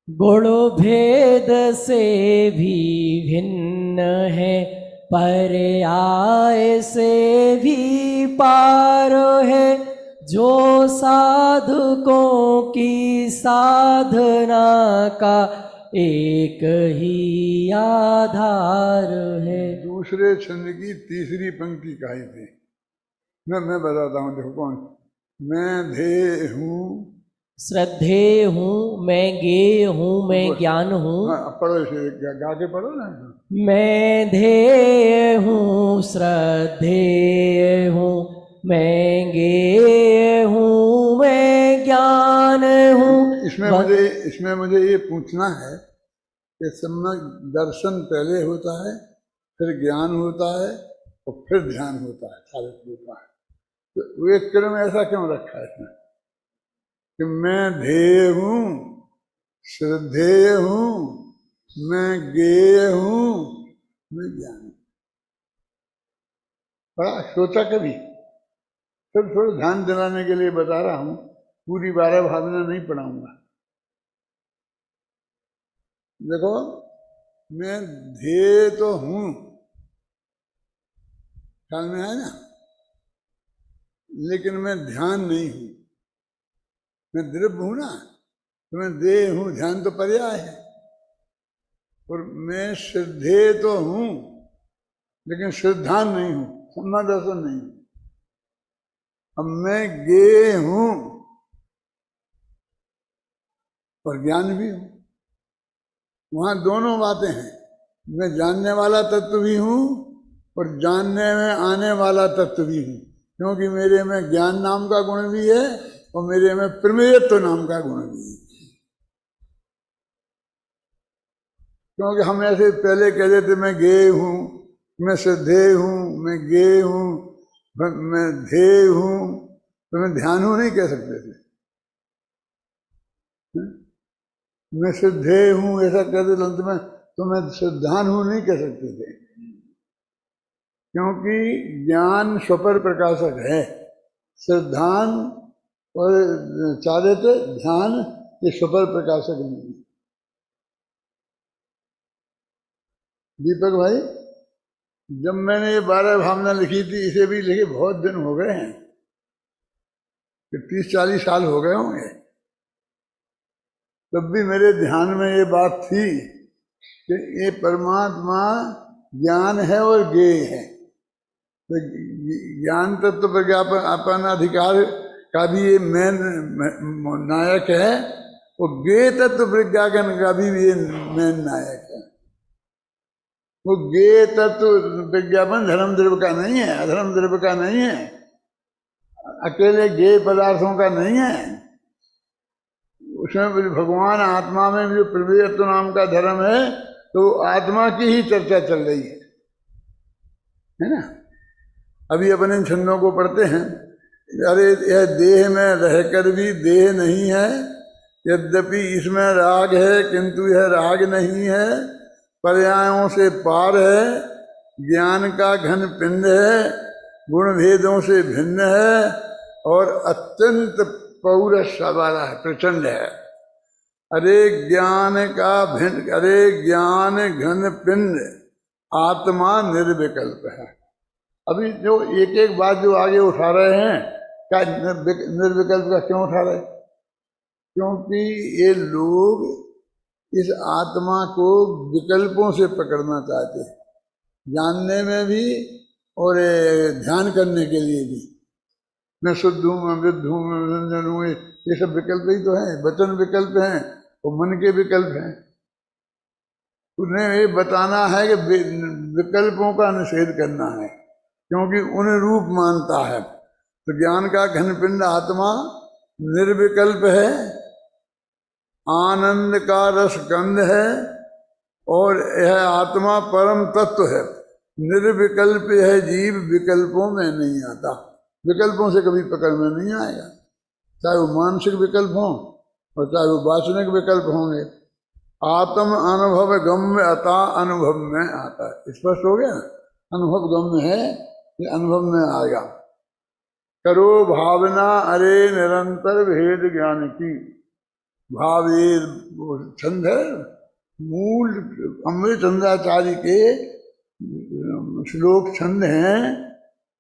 गुण भेद से भी भिन्न है, पर्याय से भी पार है, जो साधुकों की साधना का एक ही आधार है। दूसरे छंद की तीसरी पंक्ति कही थी। मैं बताता हूँ, देखो कौन। मैं ध्येय हूँ, श्रद्धेय हूँ, मैं ज्ञेय हूँ, मैं ज्ञान हूँ। हाँ, पढ़ो इसे, गा के पढ़ो ना। मैं ध्येय हूँ, श्रद्धेय हूँ, मैं ज्ञेय हूँ, मैं ज्ञान हूँ। इसमें मुझे ये पूछना है कि सम्यक दर्शन पहले होता है, फिर ज्ञान होता है और फिर ध्यान होता है, सारे होता है। तो एक क्रम ऐसा क्यों रखा है इसमें कि मैं ध्येय हूँ, श्रद्धेय हूँ, मैं ज्ञेय हूँ, मैं ज्ञान हूँ। बड़ा सोचा कभी? फिर थोड़ा ध्यान दिलाने के लिए बता रहा हूँ, पूरी 12 भावना नहीं पढ़ाऊंगा। देखो, मैं ध्येय तो हूँ, ख्याल में है ना, लेकिन मैं ध्यान नहीं हूँ। मैं द्रव्य हूँ ना, तो मैं देह हूँ, ध्यान तो पर्याय है। और मैं श्रद्धेय तो हूँ लेकिन श्रद्धान नहीं हूँ, सम्मा दर्शन नहीं हूँ। अब मैं ज्ञेय हूँ और ज्ञान भी हूँ। वहां दोनों बातें हैं। मैं जानने वाला तत्व भी हूँ और जानने में आने वाला तत्व भी हूँ, क्योंकि मेरे में ज्ञान नाम का गुण भी है और मेरे में प्रमेयत्व नाम का गुण भी है। क्योंकि हम ऐसे पहले कह देते मैं ज्ञेय हूँ, मैं श्रद्धेय हूँ, मैं ज्ञेय हूँ, मैं ध्येय हूँ, तो मैं ध्यान हूँ नहीं कह सकते थे। मैं श्रद्धेय हूँ ऐसा कहते अंत में, तो मैं श्रद्धान हूँ नहीं कह सकते थे, क्योंकि ज्ञान स्वपर प्रकाशक है। श्रद्धान और चाहते थे ध्यान, ये स्वपर प्रकाशक नहीं। दीपक भाई, जब मैंने ये 12 भावना लिखी थी, इसे भी लिखे बहुत दिन हो गए हैं, 30-40 साल हो गए होंगे, तब भी मेरे ध्यान में ये बात थी कि ये परमात्मा ज्ञान है और ज्ञेय है। तो ज्ञान तत्व प्रज्ञापन अपन अधिकार का भी ये मेन नायक है, और ज्ञेय तत्व प्रज्ञापन का भी ये मेन नायक है। वो ज्ञेय तत्व विज्ञापन धर्म द्रव्य का नहीं है, अधर्म द्रव्य का नहीं है, अकेले ज्ञेय पदार्थों का नहीं है। उसमें भगवान आत्मा में जो प्रमेयत्व नाम का धर्म है, तो आत्मा की ही चर्चा चल रही है ना। अभी अपन इन छंदों को पढ़ते हैं। अरे यह देह में रहकर भी देह नहीं है, यद्यपि इसमें राग है किंतु यह राग नहीं है, पर्यायों से पार है, ज्ञान का घन पिंड है, गुण भेदों से भिन्न है और अत्यंत पौरुष वाला है, प्रचंड है। अरे ज्ञान घन पिंड आत्मा निर्विकल्प है। अभी जो एक एक बात जो आगे उठा रहे हैं, क्या निर्विकल्प का क्यों उठा रहे? क्योंकि ये लोग इस आत्मा को विकल्पों से पकड़ना चाहते हैं, जानने में भी और ध्यान करने के लिए भी। मैं शुद्ध हूँ, मैं वृद्ध हूँ, मैं निरंजन हूँ, ये सब विकल्प ही तो हैं। वचन विकल्प हैं और मन के विकल्प हैं। उन्हें ये बताना है कि विकल्पों का निषेध करना है, क्योंकि उन रूप मानता है। तो ज्ञान का घनपिंड आत्मा निर्विकल्प है, आनंद का रस गंध है, और यह आत्मा परम तत्व है। निर्विकल्प यह जीव विकल्पों में नहीं आता, विकल्पों से कभी पकड़ में नहीं आएगा, चाहे वो मानसिक विकल्प हों और चाहे वो वासनिक विकल्प होंगे। आत्म अनुभव गम्य अता अनुभव में आता है। स्पष्ट हो गया, अनुभव गम्य है, ये अनुभव में आएगा। करो भावना अरे निरंतर भेद ज्ञान की। भाव ये छंद है, मूल अमृतचंद्राचार्य के श्लोक छंद हैं,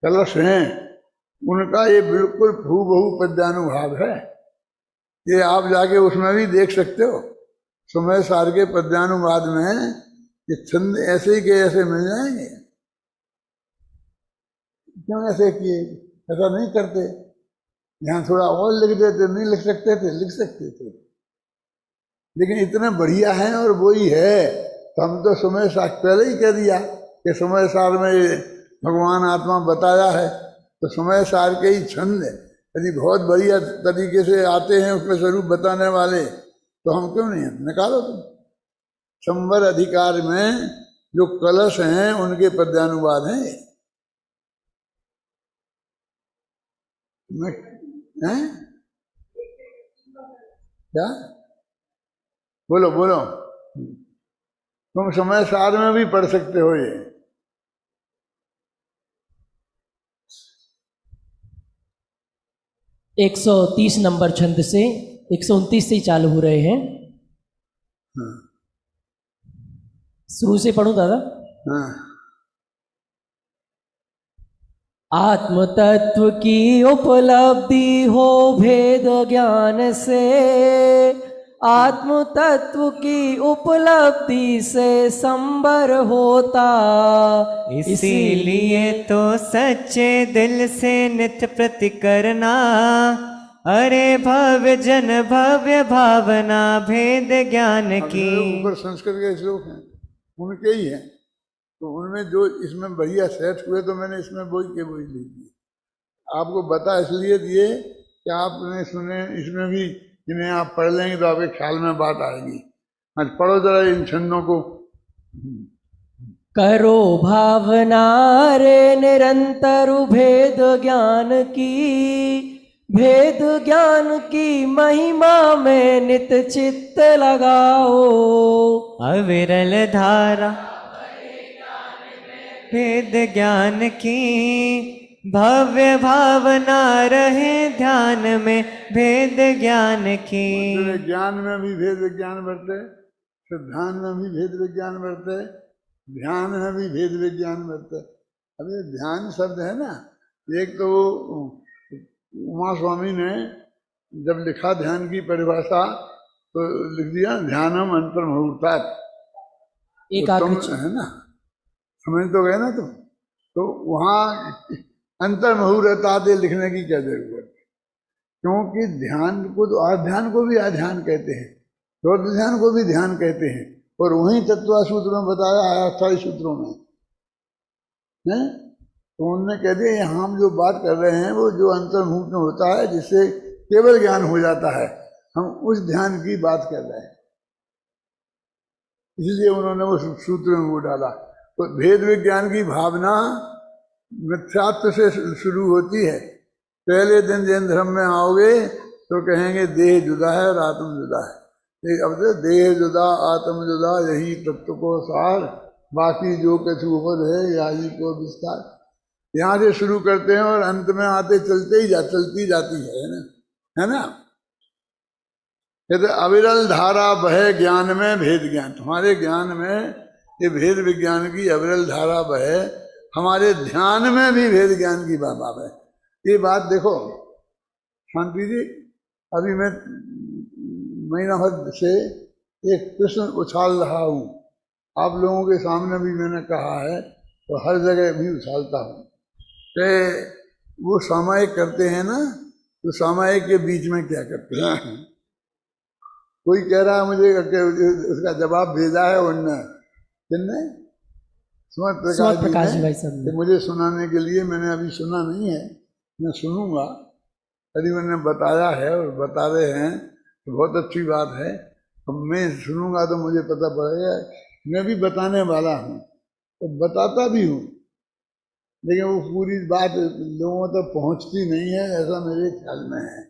कलश हैं, उनका ये बिल्कुल हूबहू पद्यानुभाव है। ये आप जाके उसमें भी देख सकते हो, समय सार के पद्यानुवाद में ये छंद ऐसे ही के ऐसे मिल जाएंगे। क्यों ऐसे किए? ऐसा नहीं करते, यहाँ थोड़ा और लिख देते, नहीं लिख सकते थे, लिख सकते थे, लेकिन इतना बढ़िया है और वही है। तो हम तो समय सार पहले ही कह दिया कि समय सार में भगवान आत्मा बताया है, तो समय सार के ही छंद यदि बहुत बढ़िया तरीके से आते हैं उसमें स्वरूप बताने वाले, तो हम क्यों नहीं? निकालो तुम। संवर अधिकार में जो कलश हैं उनके पद्यानुवाद हैं। हैं क्या? बोलो बोलो, तुम समय सार में भी पढ़ सकते हो ये। 130 नंबर छंद से 129 से ही चालू हो रहे हैं। हाँ। शुरू से पढ़ूं दादा? हाँ। आत्म तत्व की उपलब्धि हो भेद ज्ञान से, आत्म तत्व की उपलब्धि से संबर होता। इसीलिए तो सच्चे दिल से नित्य प्रति करना, अरे भव्य जन भव्य भावना भेद ज्ञान की। ऊपर संस्कृत के श्लोक हैं, उनके ही हैं, तो उनमें जो इसमें बढ़िया सेट हुए तो मैंने इसमें वही के वही लिख दिए। आपको बता इसलिए दिए कि आपने सुने, इसमें भी जिन्हें आप पढ़ लेंगे तो आपके ख्याल में बात आएगी। आज पढ़ो जरा इन छंदों को। करो भावना रे निरंतर भेद ज्ञान की, भेद ज्ञान की महिमा में नित चित्त लगाओ। अविरल धारा भेद ज्ञान की, भव्य भावना रहे ध्यान में भेद ज्ञान की। ज्ञान में भी भेद विज्ञान बरते, ध्यान में भी भेद विज्ञान बरते, ध्यान में भी भेद विज्ञान बरते। अब ये ध्यान शब्द है ना, एक तो उमा स्वामी ने जब लिखा ध्यान की परिभाषा तो लिख दिया ध्यानम अंतर्मुहूर्तात्। तो है ना, समझ तो गए ना तुम? तो वहाँ अंतर्मुहूर्तात् लिखने की क्या जरूरत है? क्योंकि ध्यान को तो आध्यान को भी आध्यान कहते हैं, तो ध्यान को भी ध्यान कहते हैं, और वहीं तत्व सूत्र में बताया है 28 सूत्रों में है। तो उन्होंने कह दिया यहाँ हम जो बात कर रहे हैं वो जो अंतर्मुहूर्त में होता है जिससे केवल ज्ञान हो जाता है, हम उस ध्यान की बात कर रहे हैं। इसलिए उन्होंने वो सूत्र में वो डाला। तो भेद विज्ञान की भावना मिथ्यात्व से शुरू होती है। पहले दिन जैन धर्म में आओगे तो कहेंगे देह जुदा है और आत्म जुदा है। अब तो देह जुदा आत्म जुदा यही तत्व को सार, बाकी जो कछु उपद है याही को विस्तार। यहाँ से शुरू करते हैं और अंत में आते चलती जाती है ना, है ना। कहते अविरल धारा बहे ज्ञान में भेद ज्ञान, तुम्हारे ज्ञान में ये भेद विज्ञान की अविरल धारा बहे, हमारे ध्यान में भी भेद ज्ञान की बात है। ये बात देखो शांति जी, अभी मैं महीना भर से एक प्रश्न उछाल रहा हूँ, आप लोगों के सामने भी मैंने कहा है तो हर जगह भी उछालता हूँ कि वो सामायिक करते हैं ना, तो सामायिक के बीच में क्या करते हैं? कोई कह रहा है मुझे कि उसका जवाब भेजा है उनने, किसने? सुमत प्रकाश जी ने, मुझे सुनाने के लिए। मैंने अभी सुना नहीं है, मैं सुनूंगा। यदि मैंने बताया है और बता रहे हैं तो बहुत अच्छी बात है। अब मैं सुनूंगा तो मुझे पता पड़ेगा। मैं भी बताने वाला हूँ तो बताता भी हूँ, लेकिन वो पूरी बात लोगों तक पहुँचती नहीं है, ऐसा मेरे ख्याल में है।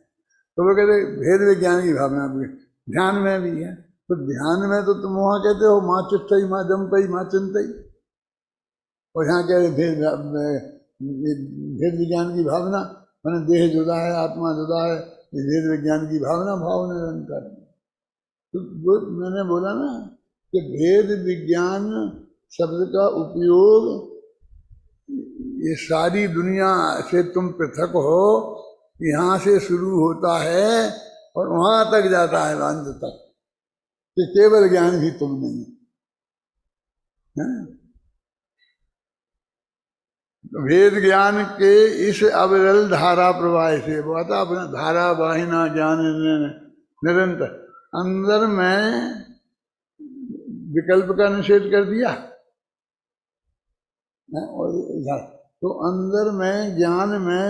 तो वो कहते भेद विज्ञान की भावना भी ध्यान में भी है। तो ध्यान में तो तुम वहाँ कहते हो माँ चित्तई माँ जमपई माँ चिंतई, और यहाँ कह रहे भेद विज्ञान की भावना, मैंने देह जुदा है आत्मा जुदा है, भेद विज्ञान की भावना भाव निरंतर। तो वो मैंने बोला ना कि भेद विज्ञान शब्द का उपयोग ये सारी दुनिया से तुम पृथक हो, यहाँ से शुरू होता है और वहां तक जाता है अंत तक, कि केवल ज्ञान भी तुम नहीं है। भेद ज्ञान के इस अविरल धारा प्रवाह से बता अपना धारा वाहिना ज्ञान निरंतर, अंदर में विकल्प का निषेध कर दिया और तो अंदर में ज्ञान में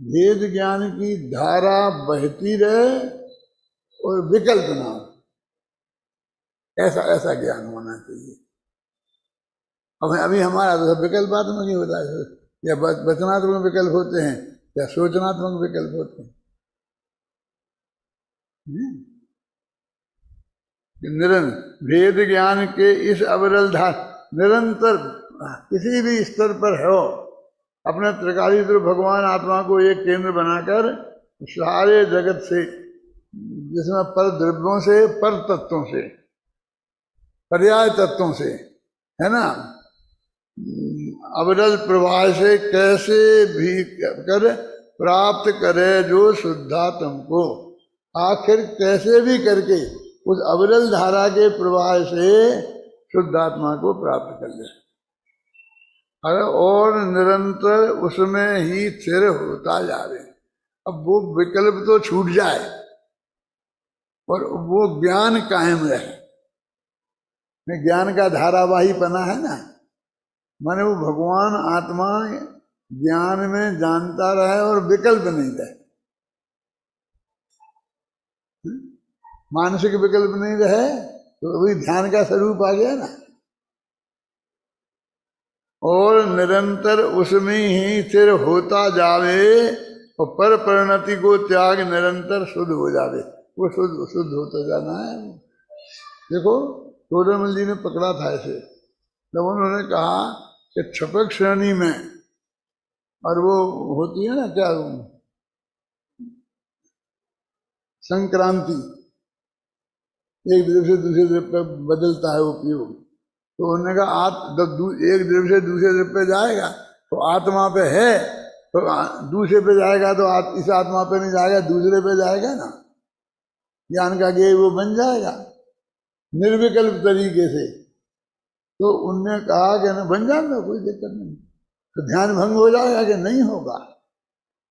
भेद ज्ञान की धारा बहती रहे और विकल्प ना हो, ऐसा ऐसा ज्ञान होना चाहिए। अब अभी हमारा तो विकल्पात्मक ही होता है, या वचनात्मक विकल्प होते हैं या सोचनात्मक विकल्प होते हैं। निरंतर भेद ज्ञान के इस अविरल धार निरंतर किसी भी स्तर पर हो, अपने त्रिकालीश्वर भगवान आत्मा को एक केंद्र बनाकर सारे जगत से, जिसमें पर द्रव्यों से, पर तत्वों से, पर्याय तत्वों से, है ना, अविरल प्रवाह से कैसे भी कर प्राप्त करे जो शुद्धात्म को, आखिर कैसे भी करके उस अविरल धारा के प्रवाह से शुद्धात्मा को प्राप्त कर ले, और निरंतर उसमें ही स्थिर होता जाए। अब वो विकल्प तो छूट जाए और वो ज्ञान कायम रहे। ज्ञान का धारावाहीपना है ना, माने वो भगवान आत्मा ज्ञान में जानता रहे और विकल्प नहीं रहे, मानसिक विकल्प नहीं रहे, तो वही ध्यान का स्वरूप आ गया ना। और निरंतर उसमें ही स्थिर होता जावे और पर परिणति को त्याग निरंतर शुद्ध हो जावे, वो शुद्ध होता जाना है। देखो टोडरमल जी ने पकड़ा था ऐसे, जब उन्होंने कहा कि छपक श्रेणी में, और वो होती है ना क्या संक्रांति, एक द्रव्य से दूसरे द्रव्य पर बदलता है उपयोग, तो उन्होंने कहा एक द्रव्य से दूसरे द्रव्य पे जाएगा तो आत्मा पे है, तो दूसरे पे जाएगा तो इस आत्मा पे नहीं जाएगा, दूसरे पे जाएगा ना, ज्ञान का ज्ञेय वो बन जाएगा निर्विकल्प तरीके से। तो उनने कहा कि ना बन जाएगा, कोई दिक्कत नहीं, तो ध्यान भंग हो जाएगा कि नहीं होगा,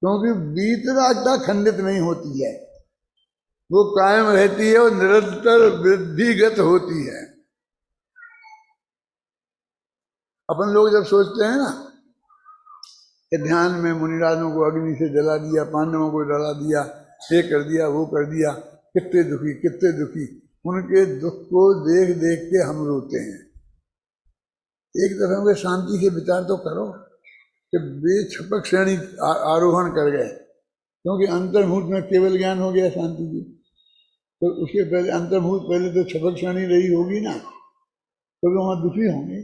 क्योंकि वीतरागता खंडित नहीं होती है, वो कायम रहती है और निरंतर वृद्धिगत होती है। अपन लोग जब सोचते हैं ना कि ध्यान में मुनिराजों को अग्नि से जला दिया, पांडवों को जला दिया, ये कर दिया वो कर दिया, कितने दुखी कितने दुखी, उनके दुख को देख देख के हम रोते हैं। एक तरह के शांति से विचार तो करो कि बेछपक श्रेणी आरोहण कर गए, क्योंकि अंतर्भूत में केवल ज्ञान हो गया शांति की, तो उसके पहले अंतर्भूत पहले तो छपक श्रेणी रही होगी ना, तो वहां दुखी होंगे,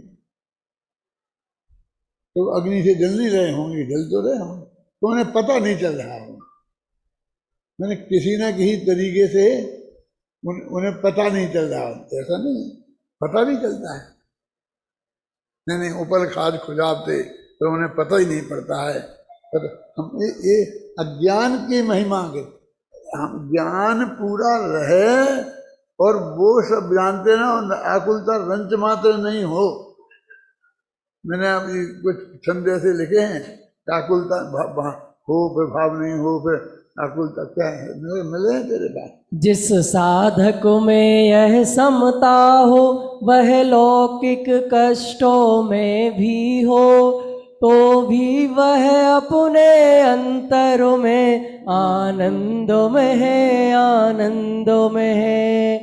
तो अग्नि से जल नहीं रहे होंगे, जल तो रहे होंगे, तो उन्हें पता नहीं चल रहा होगा। मैंने किसी ना किसी तरीके से उन्हें पता नहीं चल रहा, ऐसा नहीं, पता भी चलता है। नहीं ऊपर खाद खुजाबते तो उन्हें पता ही नहीं पड़ता है। पर हम ये अज्ञान की महिमा के, हम ज्ञान पूरा रहे और वो सब जानते ना, आकुलता रंच मात्र नहीं हो। मैंने अभी कुछ छंद ऐसे लिखे हैं, आकुलता हो फिर भाव नहीं हो, फिर आकुलता क्या है, मिले हैं तेरे पास। जिस साधक में यह समता हो, वह लौकिक कष्टों में भी हो, तो भी वह अपने अंतर में आनंद में है, आनंद में है।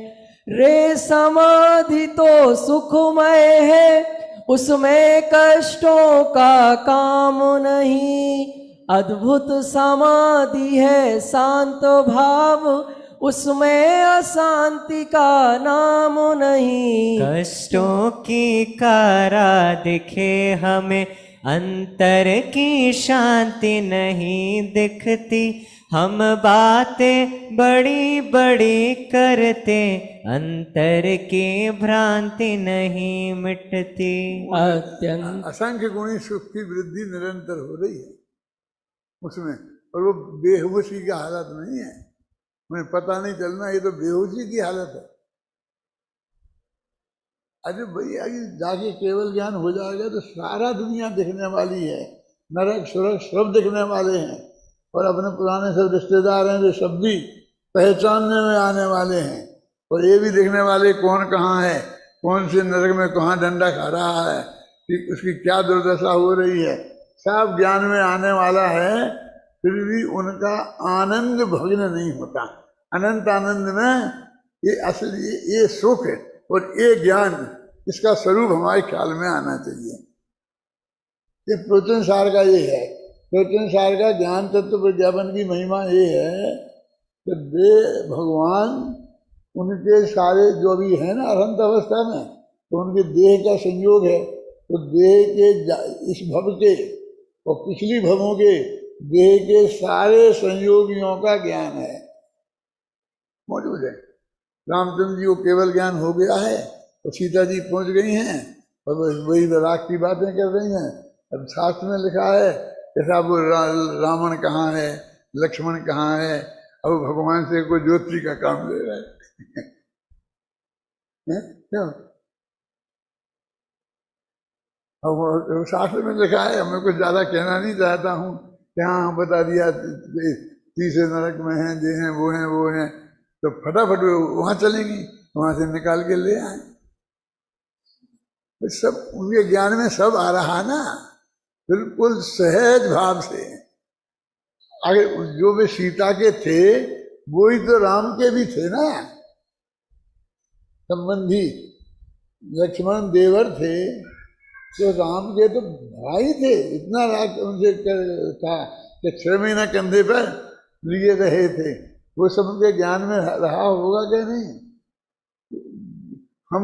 रे समाधि तो सुखमय है, उसमें कष्टों का काम नहीं। अद्भुत समाधि है शांत भाव, उसमें अशांति का नाम नहीं। कष्टों की कारा दिखे हमें, अंतर की शांति नहीं दिखती। हम बातें बड़ी बड़ी करते, अंतर की भ्रांति नहीं मिटती। अत्यंत असंख्य गुणी सुख की वृद्धि निरंतर हो रही है उसमें, और वो बेहोशी की हालत नहीं है, उन्हें पता नहीं चलना, ये तो बेहोशी की हालत है। अरे भैया जाके केवल ज्ञान हो जाएगा तो सारा दुनिया दिखने वाली है, नरक सुरक सब दिखने वाले हैं, और अपने पुराने सब रिश्तेदार हैं जो सब भी पहचानने में आने वाले हैं, और ये भी दिखने वाले कौन कहाँ है, कौन से नरक में कहाँ डंडा खा रहा है, कि उसकी क्या दुर्दशा हो रही है, सब ज्ञान में आने वाला है। फिर भी उनका आनंद भग्न नहीं होता। अनंत आनंद में ये असली ये सुख है और ये ज्ञान, इसका स्वरूप हमारे ख्याल में आना चाहिए। ये प्रवचन सार का ये है, प्रवचन सार का ज्ञान तत्व प्रज्ञापन की महिमा ये है कि वे भगवान उनके सारे जो भी है ना अनंत अवस्था में, तो उनके देह का संयोग है, तो देह के इस भव के और पिछली भवों के देह के सारे संयोगियों का ज्ञान है, मौजूद है। रामचंद्र जी को केवल ज्ञान हो गया है, तो सीता जी पहुंच गई हैं और वही राग की बातें कर रही हैं। अब शास्त्र में लिखा है कि साहब रावण कहाँ है, लक्ष्मण कहाँ है, अब भगवान से कोई ज्योति का काम ले रहा है क्यों? अब शास्त्र में लिखा है, मैं कुछ ज्यादा कहना नहीं चाहता हूँ, यहाँ बता दिया तीसरे नरक में हैं, ये हैं वो हैं वो हैं, तो फटाफट वहां चलेंगी, वहां से निकाल के ले आए। सब उनके ज्ञान में सब आ रहा ना, बिल्कुल सहज भाव से। अगर जो वे सीता के थे वो ही तो राम के भी थे ना, संबंधी लक्ष्मण देवर थे, तो राम के तो भाई थे। इतना राग उनसे था कि 6 महीना कंधे पर लिए रहे थे, वो सब उनके ज्ञान में रहा होगा क्या नहीं? हम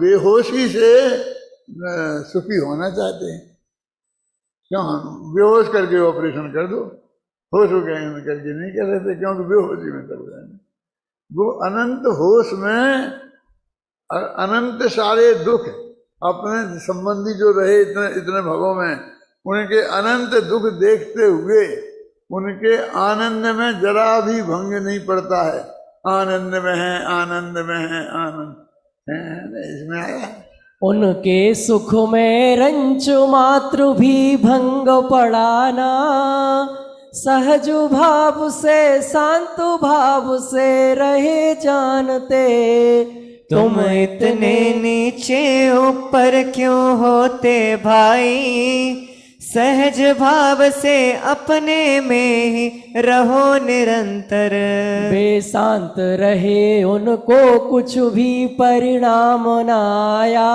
बेहोशी से सुखी होना चाहते हैं, क्यों? हम बेहोश करके ऑपरेशन कर दो, होश हो गए करके नहीं कर रहे थे, क्योंकि बेहोशी में कर रहे हैं। वो अनंत होश में अनंत सारे दुख अपने संबंधी जो रहे इतने इतने भवों में, उनके अनंत दुख देखते हुए उनके आनंद में जरा भी भंग नहीं पड़ता है। आनंद में है, आनंद में है, आनंद है, इसमें आया है। उनके सुख में रंच मात्र भी भंग पड़ाना, सहज भाव से शांत भाव से रहे जानते। तुम इतने नीचे ऊपर क्यों होते भाई, सहज भाव से अपने में ही रहो निरंतर। बेशांत रहे उनको कुछ भी परिणाम न आया,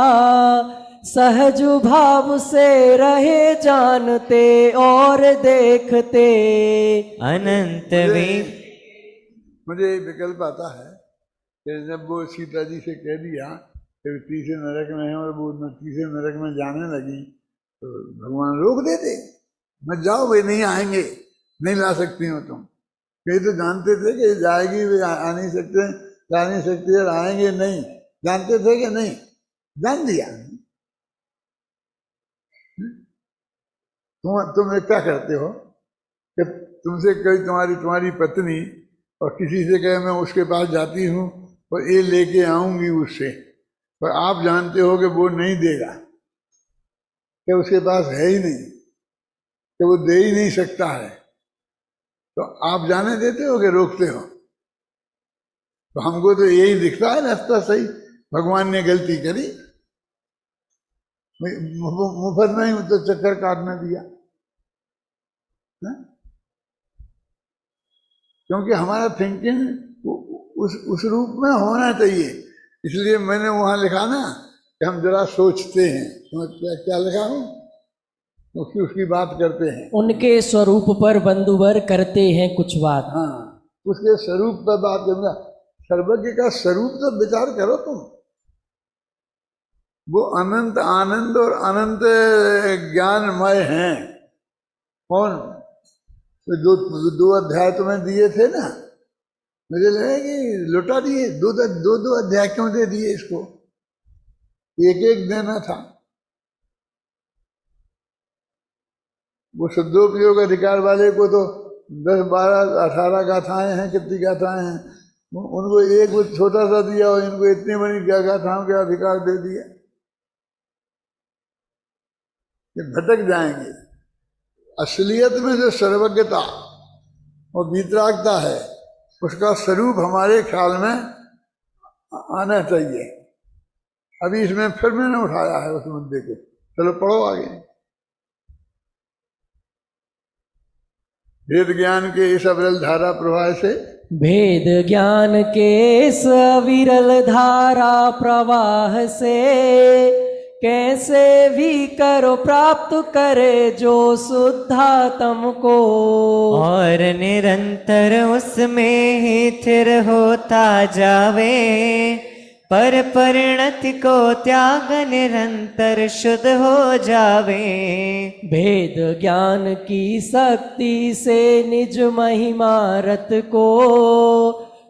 सहज भाव से रहे जानते और देखते। अनंत वे मुझे विकल्प आता है कि जब वो सीता जी से कह दिया कि तीसरे नरक में है और वो तीसरे नरक में जाने लगी, तो भगवान रोक देते, मत जाओ, वे नहीं आएंगे, नहीं ला सकती हो तुम। कहीं तो जानते थे कि जाएगी, वे आ नहीं सकते, रानी शेक्सपियर आएंगे नहीं, जानते थे कि नहीं? जान दिया। तुम क्या करते हो कि तुमसे कोई तुम्हारी पत्नी और किसी से कहे मैं उसके पास जाती हूँ और ये लेके आऊंगी उससे, और आप जानते हो कि वो नहीं देगा, कि उसके पास है ही नहीं, कि वो दे ही नहीं सकता है, तो आप जाने देते हो कि रोकते हो? तो हमको तो यही दिखता है रास्ता सही, भगवान ने गलती करी, मुफ्त में ही तो चक्कर काटने दिया है? क्योंकि हमारा थिंकिंग उस रूप में होना चाहिए। इसलिए मैंने वहां लिखा ना कि हम जरा सोचते हैं। क्या लिखा हूं? उसकी बात करते हैं, उनके स्वरूप पर बंधुवर करते हैं कुछ बात। हाँ, उसके स्वरूप पर बात करना। सर्वज्ञ का स्वरूप तो विचार करो तुम। वो अनंत आनंद और अनंत ज्ञानमय हैं। कौन? दो अध्याय तुम्हें दिए थे ना, मुझे लगा कि लुटा दिए। दो अध्याय क्यों दे दिए इसको? एक देना था। वो शुद्धोपयोग अधिकार वाले को तो 10, 12, 18 गाथाएं हैं, कितनी गाथाएं हैं, उनको एक वो छोटा सा दिया और इनको इतनी बड़ी गाथाओं के अधिकार दे दिया। ये भटक जाएंगे। असलियत में जो सर्वज्ञता और वीतरागता है, उसका स्वरूप हमारे ख्याल में आना चाहिए। अभी इसमें फिर मैंने उठाया है उस मुद्दे को। चलो पढ़ो आगे। भेद ज्ञान के इस अविरल धारा प्रवाह से, भेद ज्ञान के इस अविरल धारा प्रवाह से कैसे भी करो प्राप्त करे जो शुद्धात्म को, और निरंतर उसमें ही स्थिर होता जावे, पर परिणति को त्याग निरंतर शुद्ध हो जावे। भेद ज्ञान की शक्ति से निज महिमा रत को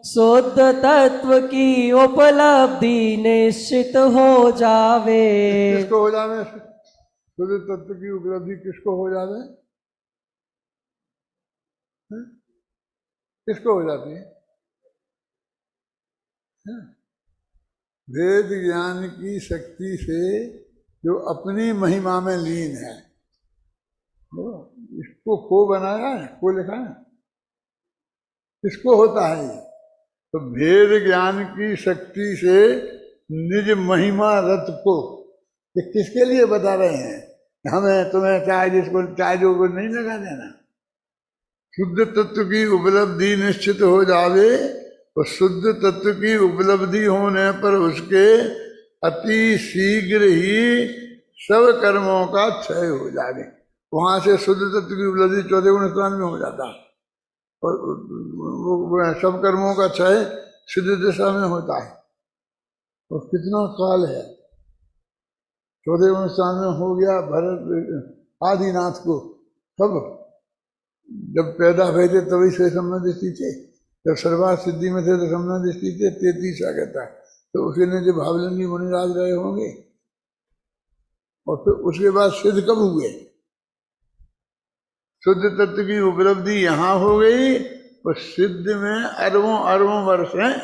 शुद्ध तत्व की उपलब्धि निश्चित हो जावे। किसको हो जावे? शुद्ध तत्व की उपलब्धि किसको हो जावे? किसको हो जाती है? वेद ज्ञान की शक्ति से जो अपनी महिमा में लीन है, इसको को बनाया है, को लिखा है, किसको होता है ये? तो भेद ज्ञान की शक्ति से निज महिमा रत को, ये किसके लिए बता रहे हैं? हमें तुम्हें चाहे जो को नहीं लगा देना। शुद्ध तत्व की उपलब्धि निश्चित हो जावे, और शुद्ध तत्व की उपलब्धि होने पर उसके अति शीघ्र ही सब कर्मों का क्षय हो जावे। वहां से शुद्ध तत्व की उपलब्धि 14 गुण स्थान में हो जाता, और वो सब कर्मों का क्षय सिद्ध दशा में होता है। और कितना काल है? 14 गुण स्थान में हो गया। भरत आदिनाथ को सब जब पैदा हुए थे तभी से संबंधित थे, जब सर्वार्थ सिद्धि में थे तो संबंधित थे 33 आ गया था। तो उसके जो भावलंगी मुनिराज रहे होंगे, और फिर उसके बाद सिद्ध कब हुए? शुद्ध तत्व की उपलब्धि यहां हो गई, और सिद्ध में अरबों अरबों वर्ष हैं।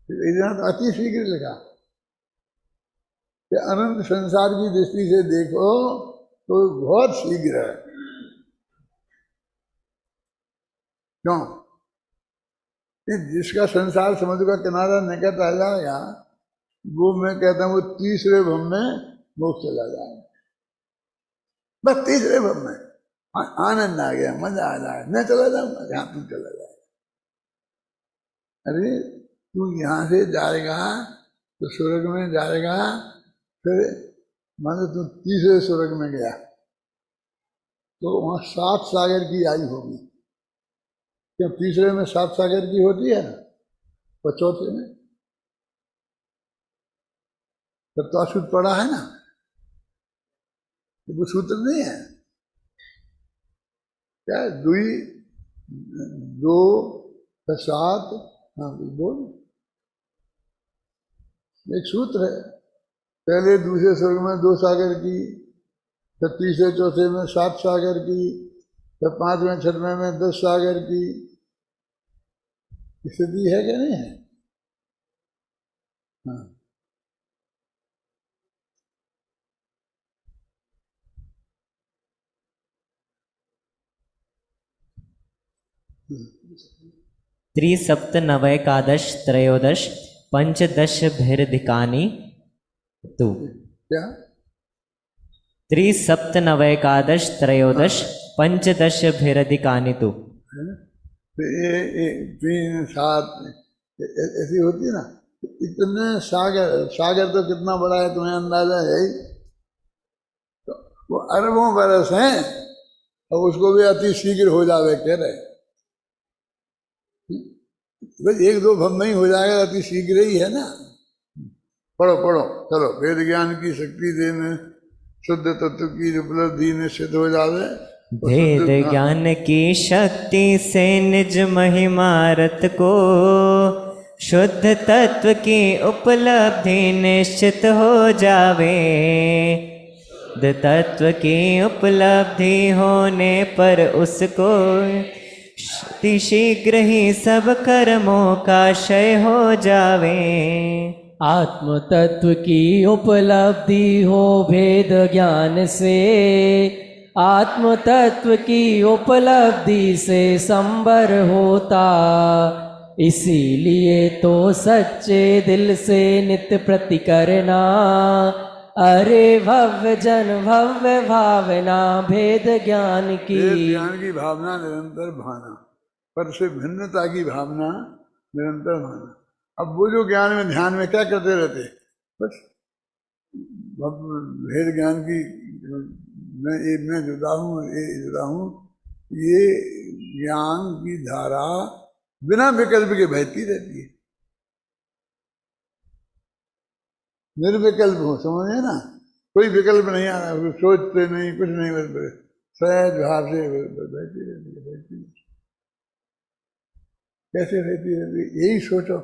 तो अति शीघ्र लिखा कि अनंत संसार की दृष्टि से देखो तो बहुत शीघ्र है। क्यों? जिसका संसार समुद्र का किनारा निकट आ जाएगा, वो मैं कहता हूँ वो तीसरे भव में मोक्ष चला जाएगा। बस तीसरे भव में आनंद आ गया, मजा आ जाए, मैं चला जाऊंगा जहां तू चला जाएगा। अरे तू यहाँ से जाएगा तो स्वर्ग में जाएगा, फिर मान लो तू तीसरे स्वर्ग में गया तो वहां 7 सागर की आयु होगी। क्या तीसरे में 7 सागर की होती है ना, और चौथे में तब तो अशुद्ध पड़ा है ना, वो सूत्र नहीं है क्या? 2 + 7 हाँ बोल। एक सूत्र है, पहले दूसरे स्वर्ग में 2 सागर की, फिर तीसरे चौथे में 7 सागर की, फिर 5वें 6वें में 10 सागर की स्थिति है क्या नहीं है? हाँ। त्रिसप्तनवैकादश त्रयोदश पंचदश भिर्धिकानि तु। क्या? त्रिसप्तनवैकादश त्रयोदश पंचदश भिर्धिकानि तु। है ना? तो ये 3 7 ऐसी होती है ना। इतने सागर, सागर तो कितना बड़ा है तुम्हें अंदाजा है ही। तो वो अरबों बरस हैं और उसको भी अति शीघ्र हो जावे कह रहे। बस 1-2 भव में ही हो जाएगा, अति शीघ्र ही है ना। पढ़ो पढ़ो चलो। वेद ज्ञान की शक्ति देने शुद्ध तत्व की उपलब्धि निश्चित हो जावे। भेद ज्ञान की शक्ति से निज महिमारत को शुद्ध तत्व की उपलब्धि निश्चित हो जावे। तत्व की उपलब्धि होने पर उसको शीघ्र ही सब कर्मों का क्षय हो जावे। आत्म तत्व की उपलब्धि हो भेद ज्ञान से, आत्म तत्व की उपलब्धि से संबर होता। इसीलिए तो सच्चे दिल से नित्य प्रति करना, अरे भव्य जन भव्य भावना भेद ज्ञान की। भेद ज्ञान की भावना निरंतर भाना, पर से भिन्नता की भावना निरंतर भाना। अब वो जो ज्ञान में ध्यान में क्या करते रहते, बस भेद ज्ञान की मैं जुदा हूँ, ये जुदा हूँ, ये ज्ञान की धारा बिना विकल्प के बहती रहती है। निर्विकल्प हो, समझे ना, कोई विकल्प नहीं आ रहा, सोचते नहीं, कुछ नहीं, बस सहज भाव से बहती रहती है, बहती है। कैसे रहती रहती है? यही सोचो,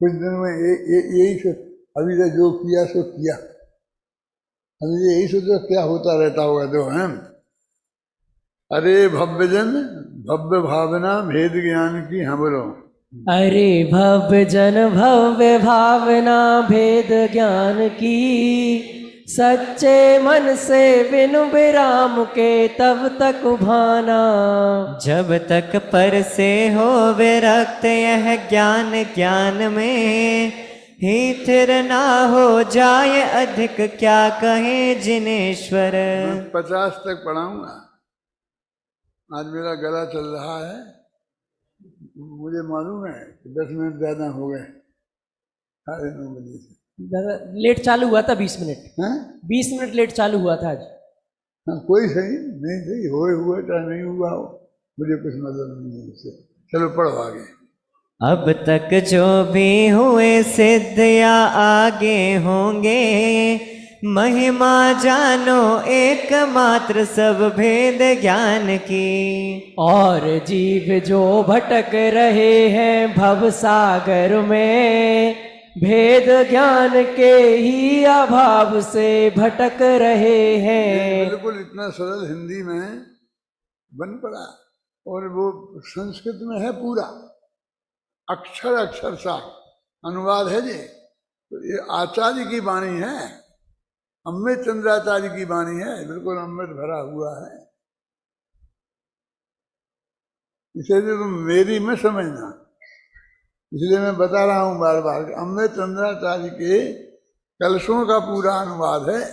कुछ दिन में यही सोच, अभी तक जो किया सो किया, अभी यही सोचो क्या होता रहता होगा जो है। अरे भव्य जन भव्य भावना भेद ज्ञान की हमरो, अरे भव्य जन भव्य भावना भेद ज्ञान की, सच्चे मन से बिनु विराम के तब तक भाना। जब तक पर से हो विरक्त यह ज्ञान ज्ञान में, ही थिर ना हो जाए अधिक क्या कहे जिनेश्वर। मैं 50 तक पढ़ाऊंगा। आज मेरा गला चल रहा है, मुझे मालूम है कि 10 मिनट ज्यादा हो गए, 9:30 बजे से। लेट चालू हुआ था 20 मिनट, हैं? 20 मिनट लेट चालू हुआ था आज। हाँ, कोई सही नहीं सही, होए हुए चाहे नहीं हुआ हो, मुझे कुछ मतलब नहीं है उससे। चलो पढ़ो आगे। अब तक जो भी हुए सिद्ध या आगे होंगे, महिमा जानो एकमात्र सब भेद ज्ञान की। और जीव जो भटक रहे हैं भव सागर में, भेद ज्ञान के ही अभाव से भटक रहे हैं। बिल्कुल इतना सरल हिंदी में बन पड़ा, और वो संस्कृत में है पूरा, अक्षर अक्षर सा अनुवाद है जी। तो ये आचार्य की वाणी है, अमृत चंद्राचार्य की वाणी है, बिल्कुल अमृत भरा हुआ है। इसे तो तुम मेरी में समझना, इसलिए मैं बता रहा हूं बार बार, अमृत चंद्राचार्य के कलशों का पूरा अनुवाद है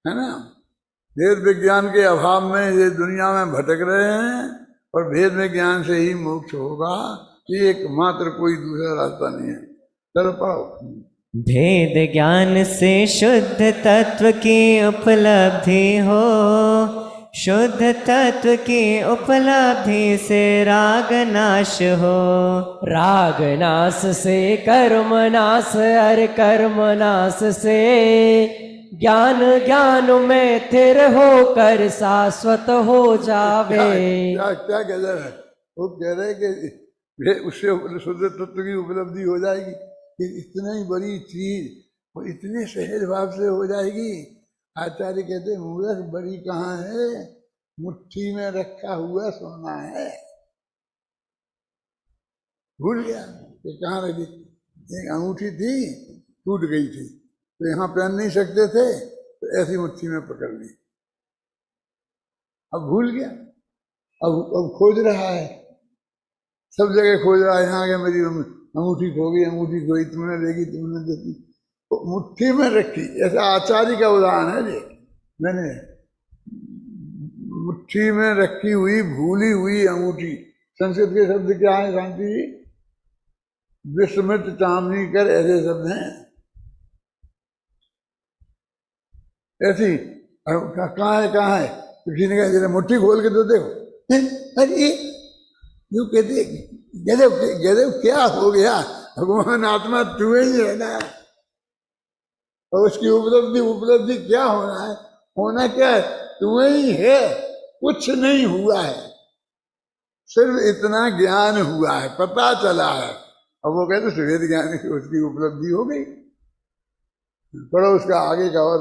ना। भेद विज्ञान के अभाव में ये दुनिया में भटक रहे हैं, और भेद विज्ञान से ही मोक्ष होगा, ये एकमात्र कोई दूसरा रास्ता नहीं है। चलो पढ़ो। भेद ज्ञान से शुद्ध तत्व की उपलब्धि हो, शुद्ध तत्व की उपलब्धि से राग नाश हो। राग नाश से कर्म नाश, अरे कर्म नाश से ज्ञान ज्ञान में थिर होकर शाश्वत हो जावे। क्या गजब है, वो कह रहे कि उससे शुद्ध तत्व की उपलब्धि हो जाएगी कि इतना ही बड़ी चीज वो इतने सहज भाव से हो जाएगी। आचार्य कहते मूर्ख बड़ी कहाँ है, मुट्ठी में रखा हुआ सोना है। भूल गया कि कहाँ रखी। एक अंगूठी थी, टूट गई थी, तो यहाँ पहन नहीं सकते थे, तो ऐसी मुट्ठी में पकड़ ली। अब भूल गया, अब खोज रहा है, सब जगह खोज रहा है। यहाँ के मेरी अंगूठी खो गई, अंगूठी खोई, तुमने लेगी, तुमने देखी, तो मुट्ठी में रखी। ऐसा आचार्य का उदाहरण है जी। मैंने मुट्ठी में रखी हुई भूली हुई अंगूठी, संस्कृत के शब्द क्या है शांति जी? विस्मृत चामनी कर, ऐसे शब्द हैं। ऐसी कहाँ है, कहाँ है? तो किसी ने कहा जरा मुट्ठी खोल के तो देखो। अरे जो कहते गजब गजब, क्या हो गया? भगवान आत्मा तू ही है ना, और उसकी उपलब्धि क्या होना है? होना क्या है? तू ही है, कुछ नहीं हुआ है, सिर्फ इतना ज्ञान हुआ है, पता चला है। अब वो कहते सुवेद ज्ञान की उसकी उपलब्धि हो गई। पढ़ो उसका आगे का और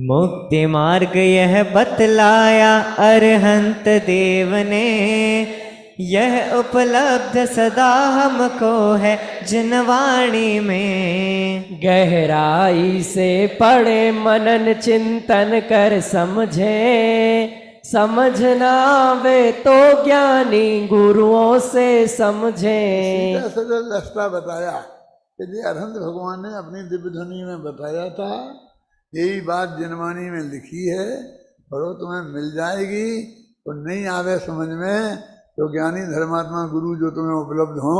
मुक्ति मार्ग यह बतलाया अरहंत देव ने, यह उपलब्ध सदा हमको है जिनवाणी में। गहराई से पढ़े मनन चिंतन कर समझे, समझना वे तो ज्ञानी गुरुओं से समझे। सरल रास्ता बताया कि ये अरहंत भगवान ने अपनी दिव्य ध्वनि में बताया था। यही बात जिनवाणी में लिखी है, पढ़ो तुम्हें मिल जाएगी। तो नहीं आवे समझ में तो ज्ञानी धर्मात्मा गुरु जो तुम्हें उपलब्ध हो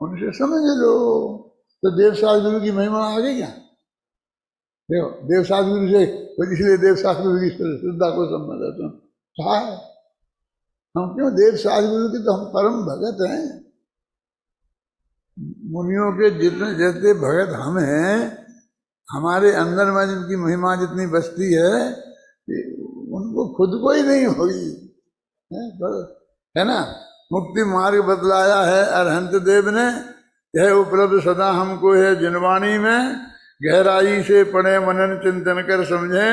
उनसे समझ लो। तो देवसास गुरु की महिमा आ गई क्या? देखो देवसास गुरु से, इसलिए देवसास गुरु की श्रद्धा को संबंध है। तुम कहा है हम क्यों देवसास गुरु के? तो हम परम भगत हैं। मुनियों के जितने जैसे भगत हम हैं, हमारे अंदर में जिनकी महिमा जितनी बसती है उनको खुद को ही नहीं होगी, है ना। मुक्ति मार्ग बतलाया है अरहंत देव ने, यह उपलब्ध सदा हमको है जिनवाणी में। गहराई से पढ़े मनन चिंतन कर समझे,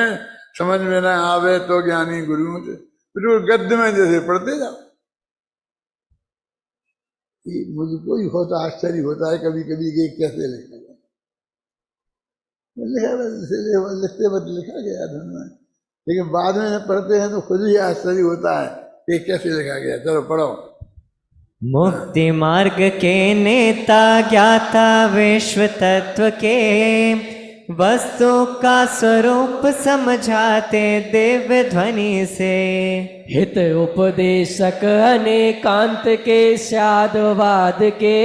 समझ में न आवे तो ज्ञानी गुरुओं से। फिर गद्य में जैसे पढ़ते जाओ। मुझको ही होता आश्चर्य होता है कभी कभी कि कैसे लिखा गया, लिखते वक्त लिखा गया धन्यवाद, लेकिन बाद में पढ़ते हैं तो खुद ही आश्चर्य होता है कि कैसे लिखा गया। चलो पढ़ो। मुक्ति मार्ग के नेता ज्ञाता विश्व तत्व के, वस्तु का स्वरूप समझाते दिव्य ध्वनि से। हित उपदेशक अनेकांत के शादवाद के,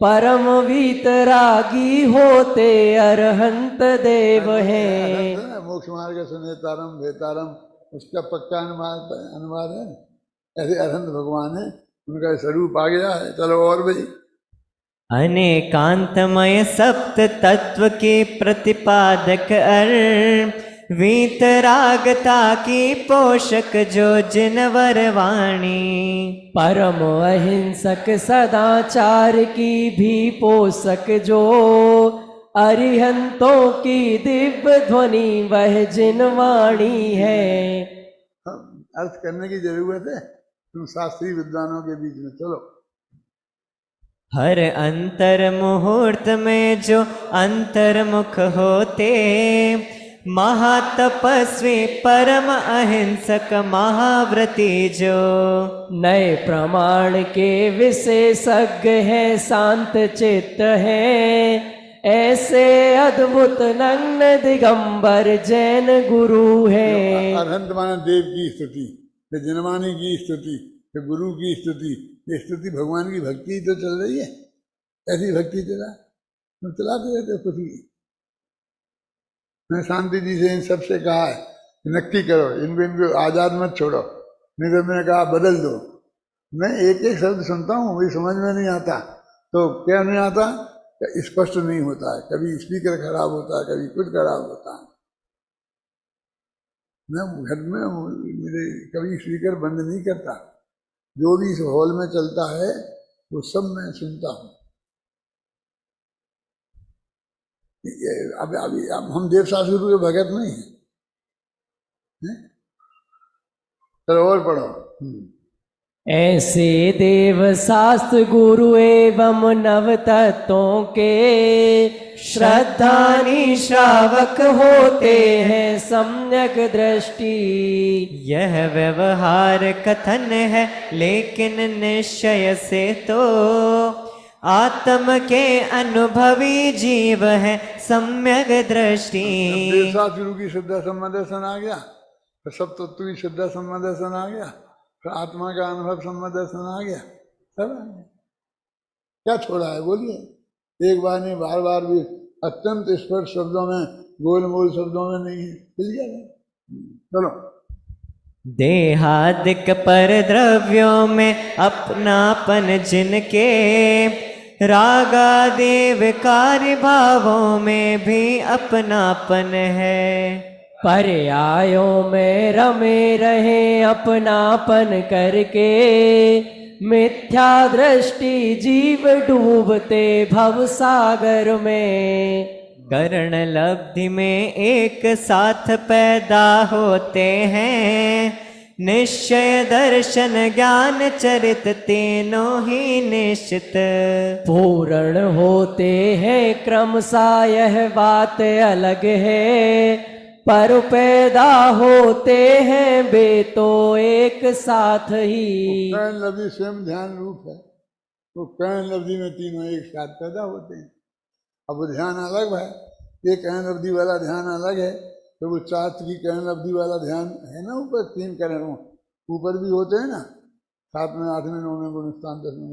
परम वीतरागी होते अरहंत देव हैं। मोक्ष मार्ग सुनेतारम भेतारम, उसका पक्का अनुवाद है। ऐसे अरहंत भगवान है, उनका स्वरूप आ गया है। चलो और भाई। अनेकांतमय सप्त तत्व के प्रतिपादक अर, वीतरागता की पोषक जो जिनवर वाणी। परम अहिंसक सदाचार की भी पोषक जो, अरिहंतों की दिव्य ध्वनि वह जिनवाणी है। अर्थ करने की जरूरत है तुम शास्त्रीय विद्वानों के बीच में। चलो। हर अंतर मुहूर्त में जो अंतर्मुख होते, महातपस्वी परम अहिंसक महाव्रती जो। नए प्रमाण के विशेषज्ञ हैं, शांत चित्त हैं, ऐसे अद्भुत नग्न दिगंबर जैन गुरु हैं। अरहंत माने देव की स्तुति, जिनवाणी की स्तुति, गुरु की स्तुति। ये स्तुति भगवान की भक्ति तो चल रही है। ऐसी भक्ति चलाते रहते कुछ भी। मैं शांति जी से इन सबसे कहा है नक्की करो, इनको आजाद मत छोड़ो। नहीं तो मैंने कहा बदल दो। मैं एक एक शब्द सुनता हूँ, वही समझ में नहीं आता। तो क्या नहीं आता? स्पष्ट नहीं होता है, कभी स्पीकर खराब होता है, कभी कुछ खराब होता है। मैं घर में मेरे कभी स्पीकर बंद नहीं करता, जो भी इस हॉल में चलता है वो सब मैं सुनता हूँ। अब हम देवशास्त्री के भगत नहीं हैं। चलो और पढ़ो। ऐसे देव शास्त्र गुरु एवं नव तत्वों के श्रद्धानी श्रावक होते हैं सम्यक दृष्टि। यह व्यवहार कथन है लेकिन निश्चय से तो आत्म के अनुभवी जीव है सम्यक दृष्टि। देवशास्त्री की श्रद्धा सम्बदर्शन आ गया, फिर सब तत्व की श्रद्धा सम्बदर्शन आ गया, फिर आत्मा का अनुभव सम्बदर्शन आ गया, सब आ गया। क्या छोड़ा है बोलिए? एक बार नहीं, बार बार भी अत्यंत स्पर्श शब्दों में, गोलमोल शब्दों में नहीं है, मिल गया। चलो। देहादिक पर द्रव्यों में अपनापन जिनके, रागादि विकारी भावों में भी अपनापन है। पर्यायों में रमे रहे अपनापन करके, मिथ्या दृष्टि जीव डूबते भव सागर में। करण लब्धि में एक साथ पैदा होते हैं, निश्चय दर्शन ज्ञान चरित तीनों ही निश्चित। पूर्ण होते हैं क्रमशः यह बात अलग है, पर पैदा होते हैं वे तो एक साथ ही। कर्ण लब्धि स्वयं ध्यान रूप है, तो कर्ण लब्धि में तीनों एक साथ पैदा होते हैं। अब ध्यान अलग है, ये कर्ण लब्धि वाला ध्यान अलग है, तो वो चात्र की कर्ण लब्धि वाला ध्यान है ना, ऊपर तीन करणों ऊपर भी होते हैं ना, 7वें 8वें 9वें गुण स्थान 10वें,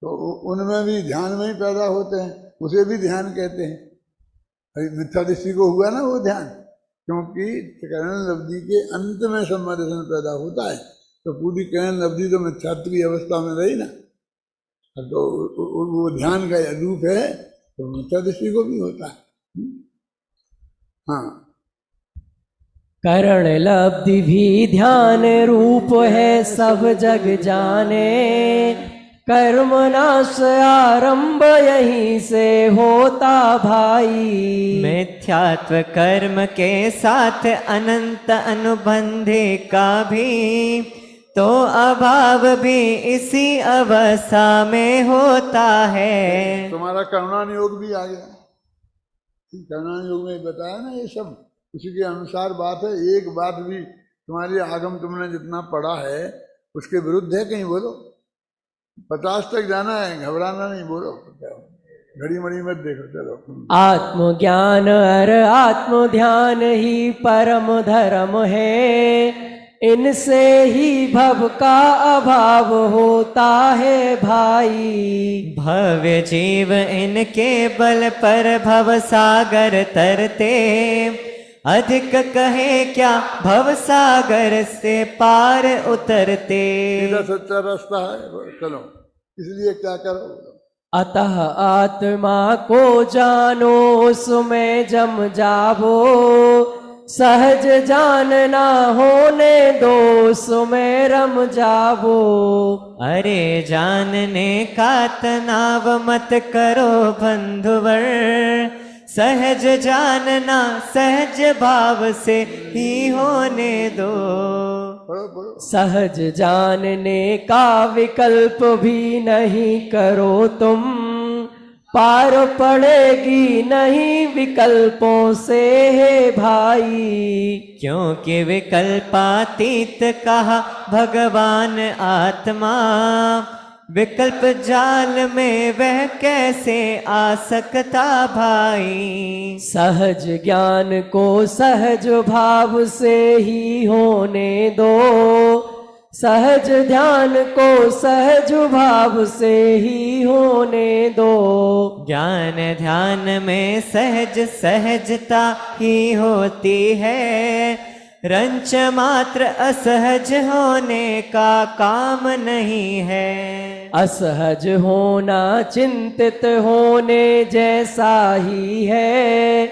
तो उनमें भी ध्यान में ही पैदा होते हैं, उसे भी ध्यान कहते हैं। मिथ्या दृष्टि को हुआ ना वो ध्यान, क्योंकि कर्ण लब्धि के अंत में सम्मादर्शन पैदा होता है, तो पूरी कर्ण लब्धि तो मिथ्यात्व अवस्था में रही ना, तो वो ध्यान का रूप है, तो मिथ्या दृष्टि को भी होता है। हाँ, करण लब्धि भी ध्यान रूप है सब जग जाने, कर्म नाश आरंभ यहीं से होता भाई। मिथ्यात्व कर्म के साथ अनंत अनुबंधे का भी, तो अभाव भी इसी अवस्था में होता है। तुम्हारा करुणान योग भी आ गया, करुणान योग में बताया ना ये सब, उसी के अनुसार बात है। एक बात भी तुम्हारी आगम तुमने जितना पढ़ा है उसके विरुद्ध है कहीं, बोलो। 50 तक जाना है, घबराना नहीं, बोलो। घड़ी मड़ी मत देखो, चलो। आत्मज्ञान और आत्म ध्यान ही परम धर्म है, इनसे ही भव का अभाव होता है भाई। भव्य जीव इनके बल पर भव सागर तरते, अधिक कहे क्या भव सागर से पार उतरते। सीधा सच्चा रास्ता है, चलो। इसलिए क्या करो, अतः आत्मा को जानो उसमें जम जावो, सहज जानना होने दो उसमें रम जावो। अरे जानने का तनाव मत करो बंधुवर, सहज जानना सहज भाव से ही होने दो। सहज जानने का विकल्प भी नहीं करो तुम, पार पड़ेगी नहीं विकल्पों से है भाई। क्योंकि विकल्पातीत कहा भगवान आत्मा, विकल्प जाल में वह कैसे आ सकता भाई। सहज ज्ञान को सहज भाव से ही होने दो, सहज ध्यान को सहज भाव से ही होने दो। ज्ञान ध्यान में सहज सहजता ही होती है, रंच मात्र असहज होने का काम नहीं है। असहज होना चिंतित होने जैसा ही है,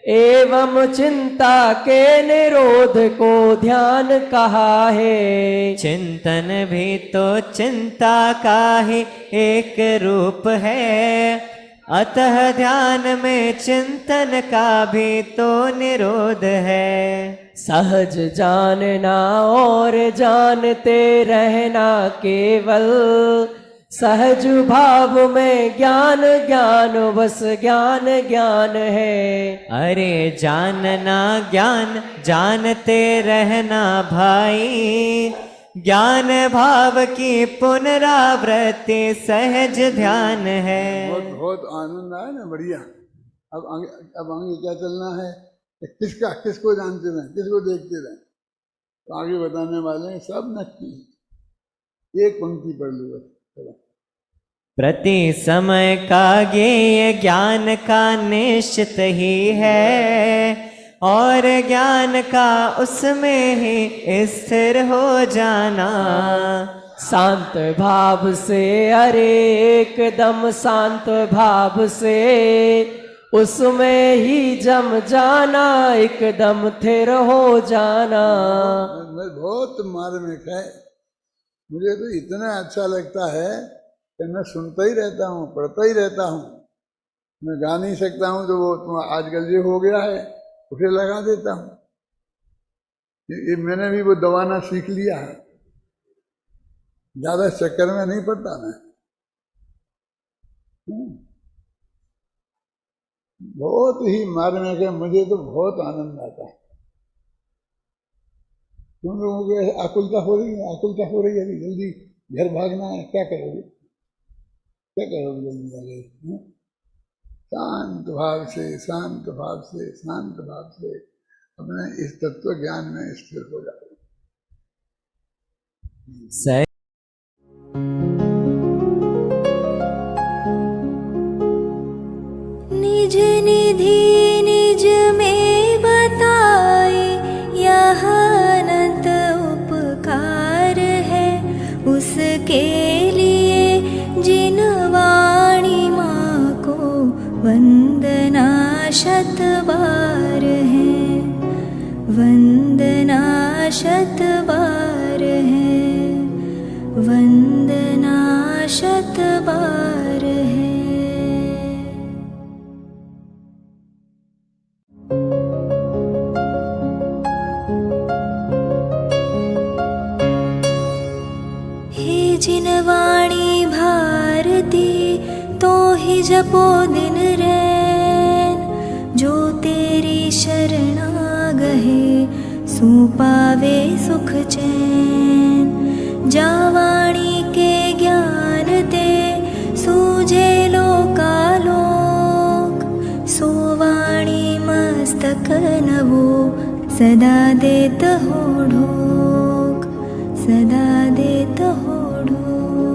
एवं चिंता के निरोध को ध्यान कहा है। चिंतन भी तो चिंता का ही एक रूप है, अतः ध्यान में चिंतन का भी तो निरोध है। सहज जानना और जानते रहना केवल, सहज भाव में ज्ञान ज्ञान बस ज्ञान ज्ञान है। अरे जानना ज्ञान जानते रहना भाई, ज्ञान भाव की पुनरावृत्ति सहज ध्यान है। बहुत बहुत आनंद आया ना, बढ़िया। अब आगे क्या चलना है, किसको जानते रहें, किसको देखते रहें, तो आगे बताने वाले हैं सब नक्की। एक पंक्ति पढ़ लो बस। प्रति समय का ज्ञेय ज्ञान का निश्चित ही है, और ज्ञान का उसमें ही स्थिर हो जाना। शांत भाव से, अरे एकदम शांत भाव से, उसमें ही जम जाना, एकदम थिर हो जाना। बहुत मार्मिक है, मुझे तो इतना अच्छा लगता है कि मैं सुनता ही रहता हूँ, पढ़ता ही रहता हूँ। मैं गा नहीं सकता हूँ तो वो आजकल ये हो गया है, उसे लगा देता हूँ। ये मैंने भी वो दबाना सीख लिया है, ज्यादा चक्कर में नहीं पड़ता मैं। बहुत ही मार्मिक है, मुझे तो बहुत आनंद आता है। तुम लोगों को आकुलता हो रही है, आकुलता हो रही है, अभी जल्दी घर भागना है, क्या करोगे, क्या करोगे जल्दी जाके? शांत भाव से, शांत भाव से, शांत भाव से अपने इस तत्व ज्ञान में स्थिर हो जाओ। निज निधि निज में बताए, यह अनंत उपकार है उसके लिए जिन वाणी माँ को वंदना शत बार है, वंदना शत बार है, वंदना शत बार है। हे जिन वाणी भारती तो ही जपो दिन रैन, जो तेरी शरणा गहे सो पावे सुख चैन। जा वाणी के ज्ञान ते सूझे लोकालोक, सो वाणी मस्तक नवो सदा देत हो ढोक, सदा देत हो ढोक।